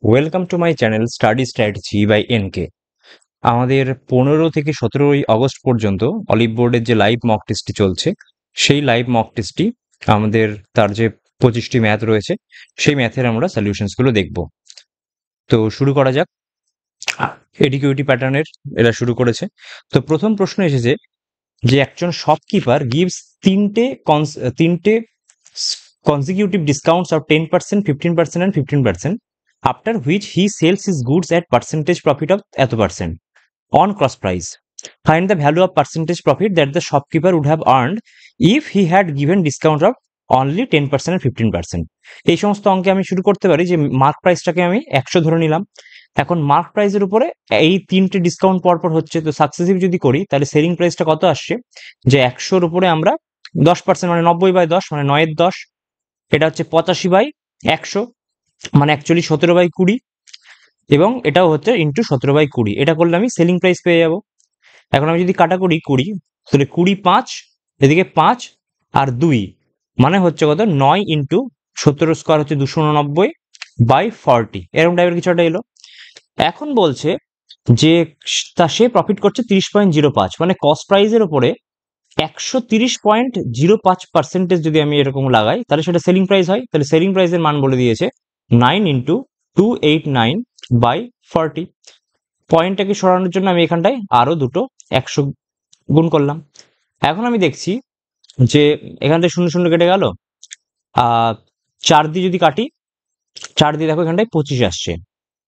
Welcome to my channel study strategy by NK. আমাদের 15 থেকে 17 August পর্যন্ত অলিভ বোর্ডের যে লাইভ মক টেস্টটি চলছে, সেই লাইভ মক টেস্টটি আমাদের তার যে 25টি ম্যাথ রয়েছে, সেই ম্যাথের আমরা সলিউশনসগুলো দেখব। তো শুরু করা যাক। এডিকিউটি প্যাটার্নের এরা শুরু করেছে। তো প্রথম প্রশ্ন এসেছে যে একজন শপকিপার গিভস তিনটে consecutive discounts of 10%, 15% and 15%, after which he sells his goods at percentage profit of এত percent on cross price. Find the value of percentage profit that the shopkeeper would have earned if he had given discount of only 10% and 15%. এই সমস্ত অঙ্কে আমি শুরু করতে পারি যে mark প্রাইসটাকে আমি 100 ধরে নিলাম। এখন মার্ক প্রাইসের উপরে এই তিনটে ডিসকাউন্ট পরপর হচ্ছে, তো সাকসেসিভ যদি করি তাহলে সেলিং প্রাইসটা কত আসছে, যে 100-র উপরে আমরা 10% মানে 90/10 মানে 9-10, এটা হচ্ছে 85/100 মানে অ্যাকচুয়ালি 17/20, এবং এটাও হচ্ছে ইন্টু 17/20। এটা করলে আমি সেলিং প্রাইস পেয়ে যাব। এখন আমি যদি কাটাকুটি করি তাহলে 20 5, এদিকে 5 আর 2 মানে হচ্ছে কত, 9 ইন্টু 17 স্কোয়ার হচ্ছে 289/40, এরকম টাইপের কিছু একটা এলো। এখন বলছে যে সে প্রফিট করছে 30.05, মানে কস্ট প্রাইসের উপরে 130.05% যদি আমি এরকম লাগাই তাহলে সেটা সেলিং প্রাইস হয়। তাহলে সেলিং প্রাইসের মান বলে দিয়েছে 9 ইন্টু 289/40। পয়েন্টটাকে সরানোর জন্য আমি এখানটায় আরো দুটো 100 গুণ করলাম। এখন আমি দেখছি যে এখান থেকে 0 0 কেটে গেল, 4 দিয়ে যদি কাটি, 4 দিয়ে দেখো এখানটায় 25 আসছে।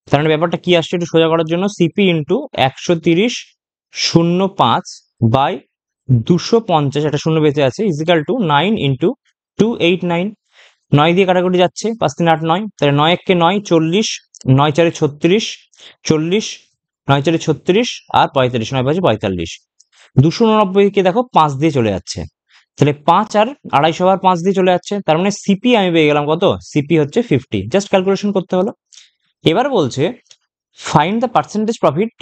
তার মানে ব্যাপারটা কি আসছে একটু সোজা করার জন্য, সিপি ইন্টু 130/05/250, একটা শূন্য বেঁচে আছে, ইজিক্যাল টু 9 ইন্টু 289। 9 দিয়ে কাটাকুটি যাচ্ছে, 5 3 8 9, তাহলে 9 1 9 40, 9 4 36 40, 9 4 36 আর 45, 9 5 45। 289 কে দেখো 5 দিয়ে চলে যাচ্ছে, তাহলে 5 আর 250 বার 5 দিয়ে চলে যাচ্ছে। তার মানে সিপি আমি পেয়ে গেলাম কত, সিপি হচ্ছে 50। জাস্ট ক্যালকুলেশন করতে হলো। এবার বলছে find the percentage profit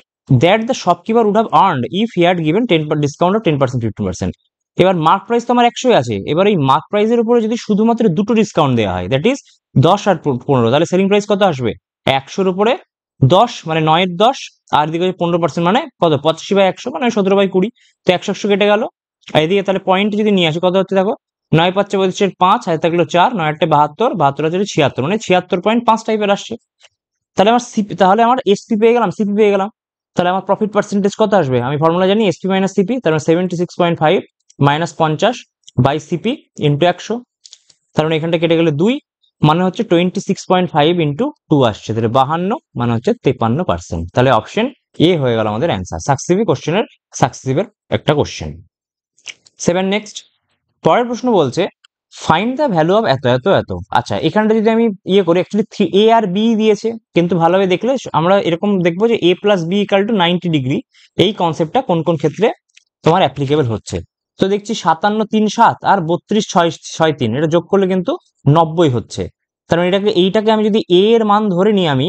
that the shopkeeper would have earned if he had given 10% discount of 10%, 15%. এবার মার্ক প্রাইস তো আমার 100 আছে। এবার এই মার্ক প্রাইসের উপরে যদি শুধুমাত্র দুটো ডিসকাউন্ট দেওয়া হয়, দ্যাট ইজ 10 আর 15, তাহলে সেলিং প্রাইস কত আসবে, 100-র উপরে 10 মানে 9-10, আর এদিকে 15% মানে কত, 85/100 মানে 17/20। তো 100 কেটে গেল, আর এদিকে তাহলে পয়েন্ট যদি নিয়ে আসি কত হচ্ছে দেখো, 9 5 25 5, আর থাকলো 4, 9 8 72, 72 হচ্ছে 76, মানে 76.5 টাইপের আসছে। তাহলে আমার সিপি, তাহলে আমার এসপি পেয়ে গেলাম, সিপি পেয়ে গেলাম। তাহলে আমার প্রফিট পার্সেন্টেজ কত আসবে, আমি ফর্মুলা জানি, এসপি মাইনাস সিপি, তার মানে 76.5 মাইনাস 50 বাই সিপি ইন্টু 100। তার মানে এখানটা কেটে গেলে 2, মানে হচ্ছে 26.5 ইন্টু 2 আসছে, তাহলে 52 মানে হচ্ছে 53%। তাহলে অপশন এ হয়ে গেল আমাদের অ্যান্সার, সাকসেসিভের একটা কোশ্চেন। 7 নেক্সট, পরের প্রশ্ন বলছে ফাইন্ড দ্য ভ্যালু অফ এত এত এত। আচ্ছা, এখানটা যদি আমি ইয়ে করি, অ্যাকচুয়ালি এ আর বি দিয়েছে, কিন্তু ভালোভাবে দেখলে আমরা এরকম দেখবো যে a plus B equal to 90 degree, এই কনসেপ্টটা কোন কোন ক্ষেত্রে তোমার অ্যাপ্লিকেবল হচ্ছে। তো দেখছি 57 3 7 আর 32 6 6 3, এটা যোগ করলে কিন্তু 90 হচ্ছে। তার মানে এইটাকে আমি যদি a এর মান ধরে নিই, আমি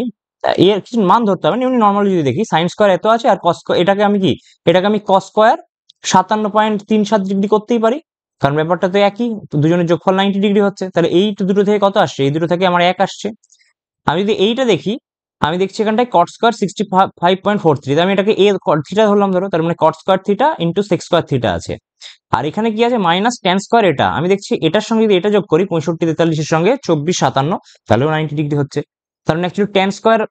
এ এর কিছু মান ধরতে হবে না, এমনি নর্মালি যদি দেখি সাইন স্কোয়ার এত আছে আর কস, এটাকে আমি কি, এটাকে আমি কস স্কোয়ার 57.37 ডিগ্রি করতেই পারি, কারণ ব্যাপারটা তো একই, দুজনের যোগফল 90 ডিগ্রি হচ্ছে। তাহলে এই দুটো থেকে কত আসছে, এই দুটো থেকে আমার 1 আসছে। আমি যদি এইটা দেখি, আমি দেখছি এখানটায় কট স্কোয়ার 65.43, আমি এটাকে এ থিটা ধরলাম ধরো, তার মানে cot square theta into sec square theta আছে। আর এখানে কি আছে, মাইনাস ট্যান স্কোয়ার, এটা আমি দেখছি এটার সঙ্গে যদি এটা যোগ করি 65 43-এর সঙ্গে 24 57, তাহলেও 90 ডিগ্রি হচ্ছে। তার মানে অ্যাকচুয়ালি ট্যান স্কোয়ার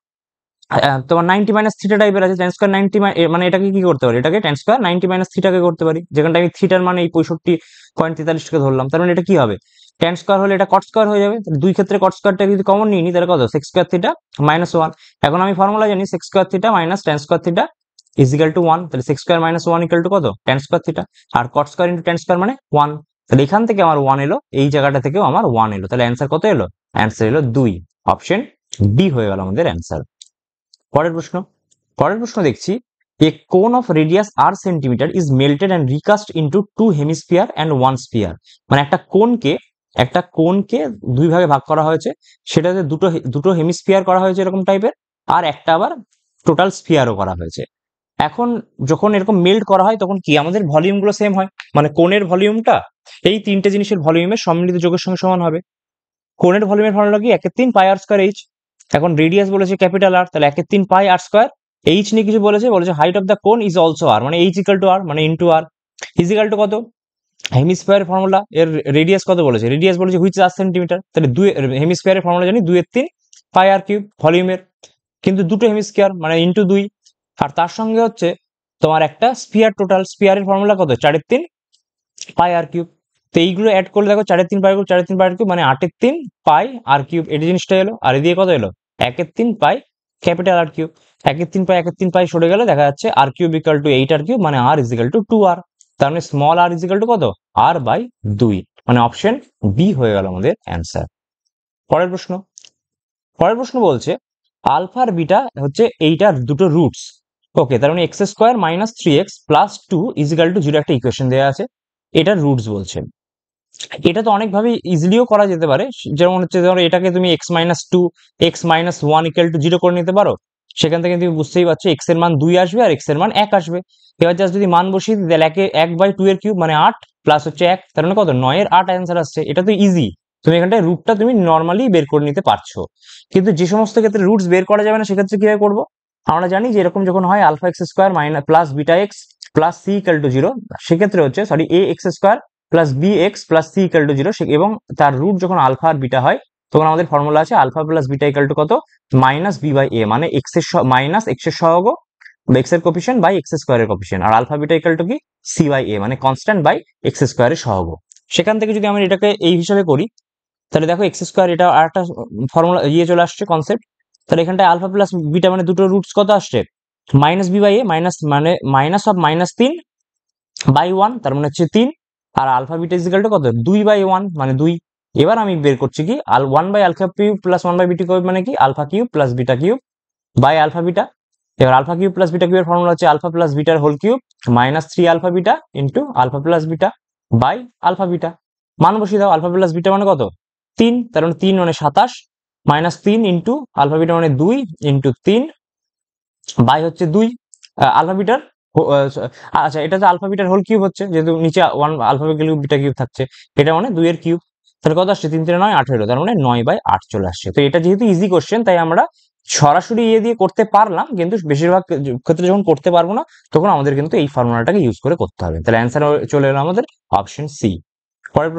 তোমার 90 মাইনাস থিটা টাইপের আছে, ট্যান স্কোয়ার 90 মানে এটাকে কি করতে পারি, এটাকে ট্যান স্কোয়ার 90 মাইনাস থিটাকে করতে পারি, যেখানটা আমি থিটার মানে এই 65.43 কে ধরলাম। তার মানে এটা কি হবে, ট্যান স্কোয়ার হলে এটা কট স্কোয়ার হয়ে যাবে। দুই ক্ষেত্রে কট স্কোয়ারটা যদি কমন নিয়ে নি তাহলে কত, সেক স্কোয়ার থিটা মাইনাস 1। এখন আমি ফর্মুলা জানি, sec square theta minus tan square theta equal to 1, তাহলে sec square minus 1 equal to কত, ট্যান স্কোয়ার থিটা, আর cot square into tan square মানে 1। তাহলে এখান থেকে আমার 1 এলো, এই জায়গাটা থেকেও আমার 1 এলো, তাহলে অ্যান্সার কত এলো, অ্যান্সার এলো 2, অপশন ডি হয়ে গেল আমাদের অ্যান্সার। পরের প্রশ্ন দেখছি, a cone of radius r centimetre is melted and recast into 2 hemisphere and 1 sphere. মানে একটা কোনকে দুই ভাগে ভাগ করা হয়েছে, সেটাতে দুটো হেমিস্ফিয়ার করা হয়েছে এরকম টাইপের, আর একটা আবার টোটাল স্ফিয়ারও করা হয়েছে। এখন যখন এরকম মেল্ট করা হয় তখন কি আমাদের ভলিউম গুলো সেম হয়, মানে কোণের ভলিউমটা এই তিনটে জিনিসের ভলিউমের সম্মিলিত যোগের সঙ্গে সমান হবে। কোণের ভলিউমের ফর্মুলা কি, 1/3 পাই আর স্কয়ার এইচ। এখন রেডিয়াস বলেছে ক্যাপিটাল আর, তাহলে 1/3 পাই আর স্কোয়ার। এইচ নিয়ে কিছু বলেছে, হাইট অফ দ্য কোন ইজ অলসো আর, মানে এইচ ইকাল টু আর, মানে ইন্টু আর ইজিক্যাল টু কত, হেমিস্কোয়ারের ফর্মুলা, এর রেডিয়াস কত বলেছে, রেডিয়াস বলেছে হুইচ আর সেন্টিমিটার, তাহলে দুই হেমিস্কোয়ারের ফর্মুলা জানি 2/3 পাই আর কিউব ভলিউমের, কিন্তু দুটো হেমিস্কোয়ার মানে ইন্টু 2, আর তার সঙ্গে হচ্ছে তোমার একটা স্পিয়ার, টোটাল স্পিয়ারের ফর্মুলা কত 4/3 পাই আর কিউব। তো এইগুলো অ্যাড করলে দেখো 4/3 পাই কিউব, 4/3 পাই আর কিউব মানে 8/3 পাই আর কিউব, এই জিনিসটা এলো। আর এদিকে কত এলো 1/3 পাই ক্যাপিটাল আর কিউব, 1/3 পাই সরে গেলে দেখা যাচ্ছে r cube equal to 8 r cube, মানে r is equal to 2r, তার মানে small r is equal to কত r/2, মানে অপশন বি হয়ে গেল আমাদের অ্যান্সার। পরের প্রশ্ন, বলছে আলফা আর বিটা হচ্ছে এইটার দুটো রুটস। ওকে, তার মানে x² - 3x + 2 is equal two 0 একটা ইকুয়েশন দেওয়া আছে, এটার রুটস বলছে। এটা তো অনেকভাবে ইজিলিও করা যেতে পারে, যেমন হচ্ছে ধরো এটাকে তুমি x-2 x-1 ইকুয়াল টু 0 করে নিতে পারো, সেখান থেকে তুমি বুঝতেই পারছো x এর মান 2 আসবে আর x এর মান 1 আসবে। এবার জাস্ট যদি মান বসিয়ে দিই তাহলে 1/2 এর কিউব মানে 8 প্লাস হচ্ছে 1, তার মানে কত 9 এর 8 অ্যান্সার আসছে। এটা তো ইজি, তুমি এখানটায় রুটটা তুমি নর্মালি বের করে নিতে পারছো, কিন্তু যে সমস্ত ক্ষেত্রে রুটস বের করা যাবে না সেক্ষেত্রে কিভাবে করবো, আমরা জানি যে এরকম যখন হয় alpha x² plus beta x plus c equal to 0, সেক্ষেত্রে হচ্ছে sorry ax² plus bx plus c equal to 0, এবং তার রুট যখন আলফা আর বিটা হয় তখন আমাদের ফর্মুলা আছে alpha plus beta equal to কত মাইনাস b/a, মানে মাইনাস x এর সহগ x এর কোফিশিয়েন্ট বাই x স্কয়ারের কোফিশিয়েন্ট, আর আলফা বিটা ইকুয়াল টু কি c/a, মানে কনস্ট্যান্ট বাই x স্কয়ারের সহগ। সেখান থেকে যদি আমরা এটাকে এই হিসাবে করি তাহলে দেখো x² এটা আর একটা ফর্মুলা চলে আসছে কনসেপ্ট, তাহলে এখানটায় আলফা প্লাস বিটা মানে দুটো রুটস কত আসছে মাইনাস b/a, মাইনাস মানে মাইনাস অফ -3/1, তার মানে হচ্ছে 3, আর alpha beta is equal to কত 2/1 মানে 2। এবার আমি বের করছি কি 1/আলফা কিউব প্লাস 1/বিটা কিউব, মানে কি alpha cube plus beta cube by alpha beta. এবার আলফা কিউব প্লাস বিটা কিউবের ফর্মুলা হচ্ছে আলফা প্লাস বিটার whole cube -3 alpha beta into alpha plus beta by alpha beta. মান বসিয়ে দাও, আলফা প্লাস বিটা মানে কত 3, তার মানে 3 মানে 27, -3 ইন্টু আলফা বিটা মানে 2 ইন্টু 3 বাই হচ্ছে 2 আলফা বিটার, আচ্ছা এটা তো আলফা বিটার হোল কিউব হচ্ছে, যেহেতু নিচে 1 আলফা বিটা কিউব থাকছে, এটা মানে 2 এর কিউব, তাহলে কত আসছে 3 3 9 18, তার মানে 9/8 চলে আসছে। তো এটা যেহেতু ইজি কোশ্চেন তাই আমরা সরাসরি দিয়ে করতে পারলাম, কিন্তু বেশিরভাগ ক্ষেত্রে যখন করতে পারবো না তখন আমাদের কিন্তু এই ফর্মুলাটাকে ইউজ করে করতে হবে। তাহলে অ্যান্সার চলে এলো আমাদের অপশন সি। পরের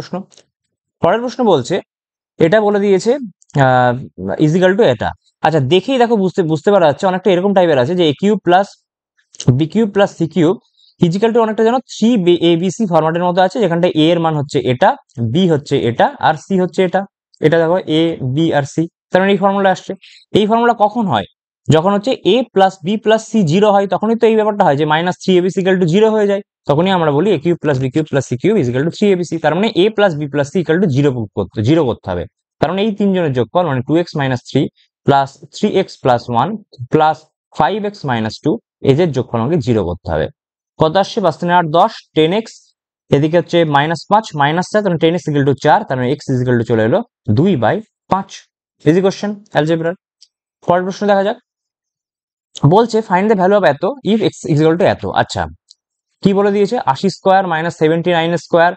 প্রশ্ন, বলছে এটা বলে দিয়েছে ইজিক্যাল টু এটা। আচ্ছা দেখেই দেখো বুঝতে পারা যাচ্ছে অনেকটা এরকম টাইপের আছে যে a cube plus B cube plus C cube equal to অনেকটা যেন 3abc ফরম্যাটের মতো আছে, যেখানটা a এর মান হচ্ছে এটা, b হচ্ছে এটা আর c হচ্ছে এটা। এটা দেখো a b আর c, তার মানে এই ফর্মুলা আসছে। এই ফর্মুলা কখন হয়, যখন হচ্ছে a plus b plus c 0 হয়, তখনই তো এই ব্যাপারটা হয় যে -3abc ইকুয়াল টু 0 হয়ে যায়, তখনই আমরা বলি a cube plus B cube plus C cube equal to 3abc। তার মানে a plus b plus c equal to 0 করতে হবে, কারণ এই তিনজনের যোগফল মানে 2x - 3 plus 3x + 1 plus 5x - 2 এদের যোগফল আমাকে 0 করতে হবে। কত আসছে 5 3 8 10, 10x, এদিকে হচ্ছে -5 -4, তাহলে 10x ইকুয়াল টু 4, তার মানে x ইকুয়াল টু চলে এলো 2/5। ইজি কোশ্চেন অ্যালজেব্রার। পরের প্রশ্ন দেখা যাক, বলছে ফাইন্ড দ্য ভ্যালু অফ এত ইফ x ইকুয়াল টু এত। আচ্ছা কি বলে দিয়েছে 80² - 79²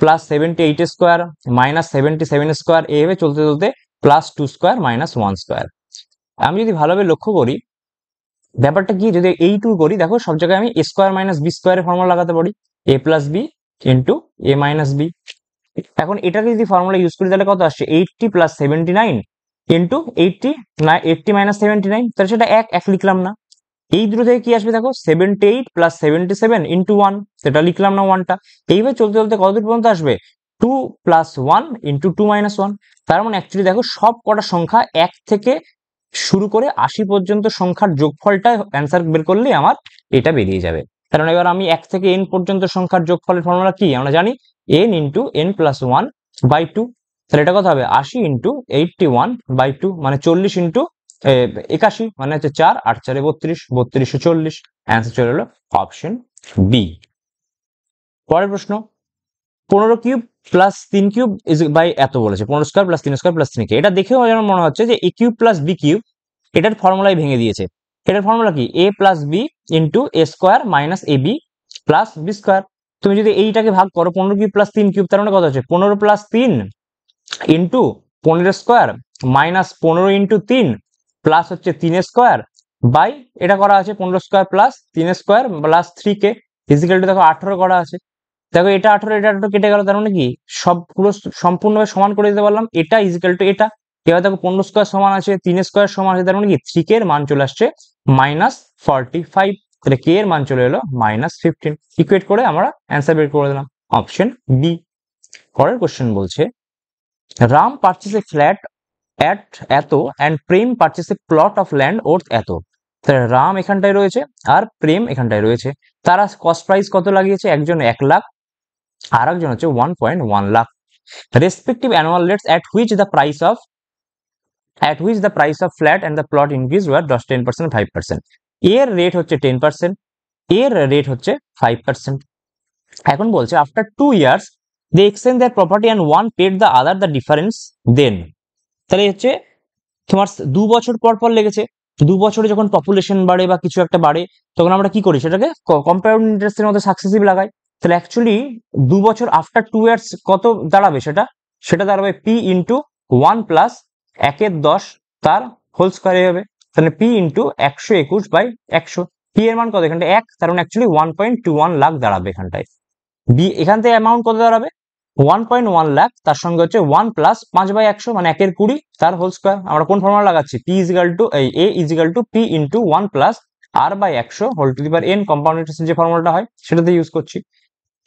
প্লাস 78² -77² এইভাবে চলতে চলতে +2² - 1²। আমি যদি ভালোভাবে লক্ষ্য করি ব্যাপারটা কি, যদি এইটুকু করি দেখো সব জায়গায় আমি a² - b² এর ফর্মুলা লাগাতে পারি, a + b into a - b। এখন এটাকে যদি ফর্মুলা ইউজ করি তাহলে কত আসছে 80 + 79 ইন্টু 80 - 79, তাহলে সেটা এক লিখলাম না। এই দুটো থেকে কি আসবে দেখো 78 + 77 ইন্টু 1, সেটা লিখলাম না 1টা। এইভাবে চলতে চলতে কতদূর পর্যন্ত আসবে 2 + 1 ইন্টু 2 - 1, তার মানে অ্যাকচুয়ালি দেখো সব কটা সংখ্যা 1 থেকে শুরু করে 80 পর্যন্ত সংখ্যার যোগফলটা অ্যান্সার বের করলেই আমার এটা বেরিয়ে যাবে। কারণ এবার আমি 1 থেকে n পর্যন্ত সংখ্যার যোগফলের ফর্মুলা কি আমরা জানি n ইন্টু n + 1/2, তাহলে এটা কত হবে 80 ইন্টু 81/2, মানে 40 ইন্টু 81, মানে হচ্ছে 4 8 4 32, 3240, অ্যান্সার চলে এলো অপশন বি। পরের প্রশ্ন 15 cube plus 3 cube is by এত বলেছে, 15² + 3² + 3k। এটা দেখেও যেন মনে হচ্ছে যে a cube plus B cube এটার ফর্মুলাই ভেঙে দিয়েছে। এটার ফর্মুলা কি a + b into a² - ab plus b²। তুমি যদি এইটাকে ভাগ করো 15 কিউব প্লাস 3 কিউব, তার মানে কত হচ্ছে 15 + 3 ইন্টু 15² - 15 ইন্টু 3 প্লাস হচ্ছে 3 স্কোয়ার বাই এটা করা আছে 15 square plus 3 square plus 3k equal to দেখো 18 করা আছে। দেখো এটা 18 এটা 18 কেটে গেল, তার মানে কি সবগুলো সম্পূর্ণভাবে সমান করে দিতে পারলাম। এটা ইজিক্যাল টু এটা, এবার দেখো 15 স্কোয়ার সমান আছে 3 স্কোয়ার সমান আছে, তার মানে কি 3k এর মান চলে আসছে -45, তাহলে k এর মান চলে এলো -15। ইকুয়েট করে আমরা অ্যান্সার বের করে দিলাম অপশন বি। পরের কোশ্চেন বলছে রাম পারচেজ এ ফ্ল্যাট এট এত and Prem purchase A plot of land worth এত। তাহলে রাম এখানটায় রয়েছে আর প্রেম এখানটায় রয়েছে, তারা কস্ট প্রাইস কত লাগিয়েছে, একজন 1 লাখ আর একজন হচ্ছে 1.1 lakh. Respective annual rates at which the price of flat and the plot increase were 10%, 5%। এর রেট হচ্ছে 10%, এর রেট হচ্ছে 5%। এখন বলছে after 2 years they exchange their property and one paid the other the difference then। তাহলে হচ্ছে তোমার 2 বছর পর পর লেগেছে, 2 বছরে যখন পপুলেশন বাড়ে বা কিছু একটা বাড়ে তখন আমরা কি করি, সেটাকে কম্পাউন্ড ইন্টারেস্টের মধ্যে সাকসেসিভ লাগাই। তাহলে অ্যাকচুয়ালি 2 বছর আফটার 2 ইয়ার্স কত দাঁড়াবে, সেটা দাঁড়াবে p ইন্টু 1 প্লাস 1/10 তার হোল স্কোয়ারে হবে। তাহলে p ইন্টু 121/100, p এর মান কত এখানটায় 1, তার মানে অ্যাকচুয়ালি 1.21 লাখ দাঁড়াবে এখানটায়। বি এখান থেকে অ্যামাউন্ট কত দাঁড়াবে 1.1 লাখ, তার সঙ্গে হচ্ছে 1 প্লাস 5/100 মানে 1/20 তার হোল স্কোয়ার। আমরা কোন ফর্মুলা লাগাচ্ছি, p equal to a equal to p into 1 plus r/100 whole to the power n, compound ইন্টারেস্টের যে ফর্মুলাটা হয় সেটাতে ইউজ করছি।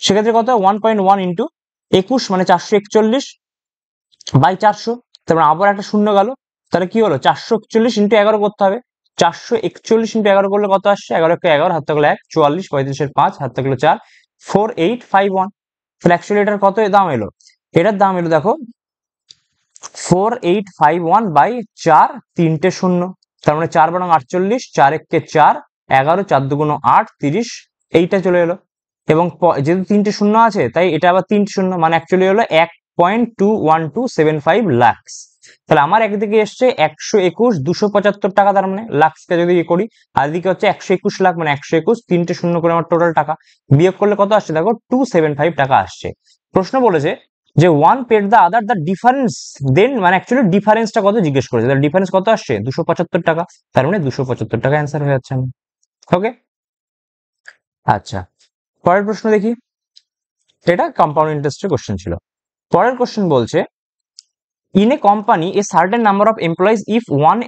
সেক্ষেত্রে কত 1.1 ইন্টু 21 মানে 441/400, তারপরে আবার একটা শূন্য গেল, তাহলে কি হলো 441 ইন্টু 11 করতে হবে। 441 ইন্টু 11 করলে কত আসছে, 11 কে 11 হাত থাকলে 1, 44, 35 5 হাত থাকলে 4, 4851। তাহলে অ্যাকচুয়ালি এটার কত দাম এলো, এটার দাম এলো দেখো 4851/4, 3টে শূন্য, তার মানে 4 বারং 48, 4 1 কে 4, 11, 4 2 8, 30, এইটা চলে এলো। এবং যেহেতু 3টে শূন্য আছে তাই এটা আবার 3টে শূন্য, মানে অ্যাকচুয়ালি হলো 1.21275 লাখ। তাহলে আমার একদিকে এসছে 121 275 টাকা, তার মানে লাখকে যদি করি, আর এদিকে হচ্ছে 121 লাখ মানে 121, 3টে শূন্য করে আমার টোটাল টাকা বিয়োগ করলে কত আসছে দেখো 275 টাকা আসছে। প্রশ্ন বলেছে যে one paid the other the difference then, মানে অ্যাকচুয়ালি ডিফারেন্সটা কত জিজ্ঞেস করেছে, তাহলে ডিফারেন্স কত আসছে 275 টাকা, তার মানে 275 টাকা অ্যান্সার হয়ে যাচ্ছে। ওকে আচ্ছা, পরের প্রশ্ন দেখি, এটা কম্পাউন্ড ইন্টারেস্টের কোশ্চেন ছিল। পরের কোশ্চেন বলছে in a company a certain number of employees if one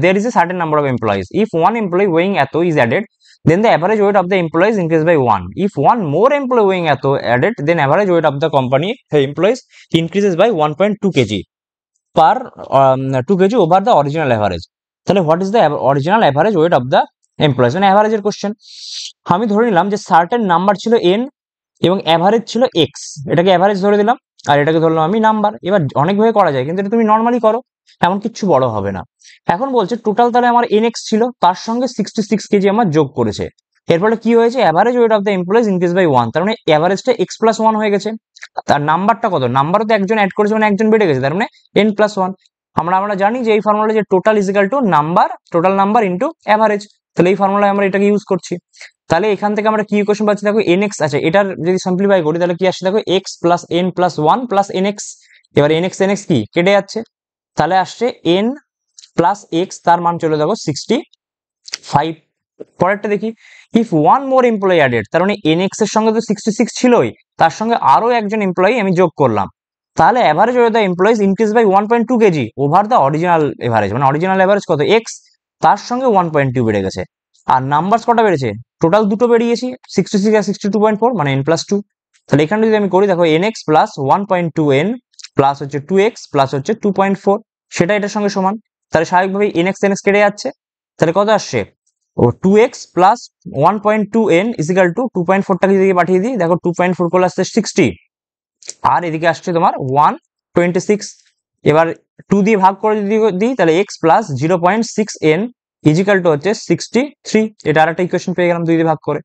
there is a certain number of employees, if one employee weighing eto is added then the average weight of the employees increase by 1, if one more employee weighing eto added then average weight of the company employees increases by 1.2 kg per 2 kg over the original average। তাহলে what is the original average weight of the employees, মানে average এর question. আমি ধরে নিলাম যে certain number ছিল n এবং average ছিল x, এটাকে অ্যাভারেজ ধরে দিলাম আর এটাকে ধরলাম আমি নাম্বার। এবার অনেকভাবে করা যায়, কিন্তু এটা তুমি নর্মালি করো, এমন কিচ্ছু বড় হবে না। এখন বলছে টোটাল তাহলে আমার nx ছিল, তার সঙ্গে 66 কেজি আমার যোগ করেছে, এর ফলে কি হয়েছে average weight of the employees increase by 1, তার মানে অ্যাভারেজটা x প্লাস 1 হয়ে গেছে। তার নাম্বারটা কত, নাম্বারও তো একজন অ্যাড করেছে মানে একজন বেড়ে গেছে, তার মানে n প্লাস 1। আমরা জানি যে এই ফর্মুলা যে total equal to number, total number into average, তাহলে এই ফর্মুলায় আমরা এটাকে ইউজ করছি। তাহলে এখান থেকে আমরা কি ইকুয়েশন পাচ্ছি দেখো nx আছে, এটার যদি সিম্পলিফাই করি তাহলে কি আসছে দেখো x plus n plus 1 plus nx, এবার nx কি কেটে যাচ্ছে, তাহলে আসছে n প্লাস x, তার মান চলে দেখো 65। পরেরটা দেখি if one more employee added, তার মানে nx এর সঙ্গে তো 66 ছিলই, তার সঙ্গে আরো একজন এমপ্লয়ি আমি যোগ করলাম, তাহলে average weight the employees increase by 1.2 KG over the original average, মানে অরিজিনাল এভারেজ কত x, তার সঙ্গে 1.2 বেড়ে গেছে। আর নাম্বারস কটা বেড়েছে, টোটাল দুটো বেরিয়েছি 66 আর 62.4 মানে n প্লাস 2। তাহলে এখানে যদি আমি করি দেখো nx প্লাস 1.2n প্লাস হচ্ছে 2x প্লাস হচ্ছে 2.4, সেটা এটার সঙ্গে সমান, তাহলে স্বাভাবিকভাবে nx কেটে যাচ্ছে, তাহলে কত আসছে ও 2x plus 1.2n equal to 2.4টাকে যদি পাঠিয়ে দিই দেখো 2.4 করলে আসছে 60, আর এদিকে আসছে তোমার 126, এবার 2 দিয়ে ভাগ করে যদি দিই তাহলে x plus 0.6n is equal two হচ্ছে 63, এটা আরেকটা ইকুয়েশন পেয়ে গেলাম 2 দিয়ে ভাগ করে।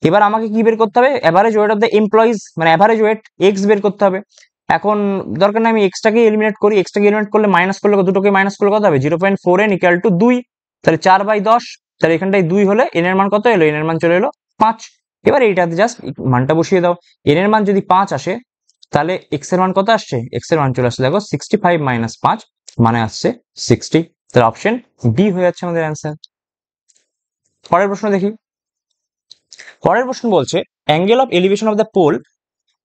এবার আমাকে কি বের করতে হবে, average wait of the employees মানে এভারেজ ওয়েট x বের করতে হবে। এখন দরকার নেই আমি এক্সটাকে এলিমিনেট করি, এক্সটাকে এলিমিনেট করলে মাইনাস করলে দুটোকে মাইনাস করলে কত হবে 0.4n ইকুয়াল টু 2, তাহলে 4/10, তাহলে এখানটায় 2 হলে n এর মান কত এলো, n এর মান চলে এলো 5। এবার এইটাতে জাস্ট মানটা বসিয়ে দাও, n এর মান যদি 5 আসে তাহলে x এর মান কত আসছে, x এর মান চলে আসছে দেখো 65 - 5 মানে আসছে 60। তাহলে অপশন বি হয়ে যাচ্ছে আমাদের অ্যান্সার। পরের প্রশ্ন দেখি। পরের প্রশ্ন বলছে angle of elevation of the pole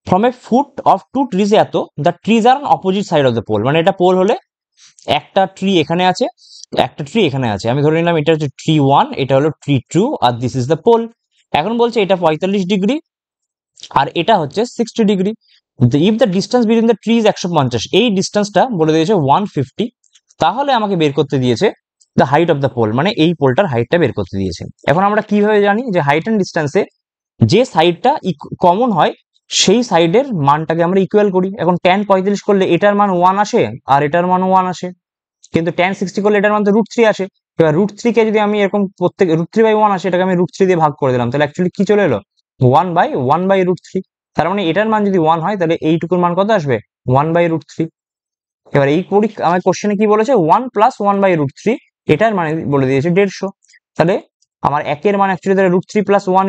from a foot of two trees এত the trees are on opposite side of the pole. মানে এটা পোল হলে একটা ট্রি এখানে আছে, একটা ট্রি এখানে আছে, আমি ধরে নিলাম এটা হচ্ছে ট্রি 1, এটা হলো ট্রি 2, আর দিস ইজ দ্য পোল। এখন বলছে এটা 45 ডিগ্রি আর এটা হচ্ছে 60 degree. If the distance between the tree is 150, এই ডিস্টেন্সটা বলে দিয়েছে 150, তাহলে আমাকে বের করতে দিয়েছে the height of the pole, মানে এই পোলটার হাইটটা বের করতে দিয়েছে। এখন আমরা কিভাবে জানি যে হাইট অ্যান্ড ডিস্টেন্সে যে সাইডটা কমন হয় সেই সাইডের মানটাকে আমরা ইকুয়াল করি। এখন tan 45 করলে এটার মান 1 আসে আর এটার মানও 1 আসে, কিন্তু tan 60 করলে এটার মান তো √3 আসে। এবার √3 কে যদি আমি এরকম প্রত্যেক √3/1 আসে, এটাকে আমি √3 দিয়ে ভাগ করে দিলাম, তাহলে অ্যাকচুয়ালি কি চলে এলো 1/1/√3। তার মানে এটার মান যদি 1 হয় তাহলে এইটুকুর মান কত আসবে 1/√3। এবার এই আমার কোশ্চেনে কি বলেছে 1 + 1/√3, এটার মানে বলে দিয়েছে 150। তাহলে আমার একের মান অ্যাকচুয়ালি তাহলে √3 + 1,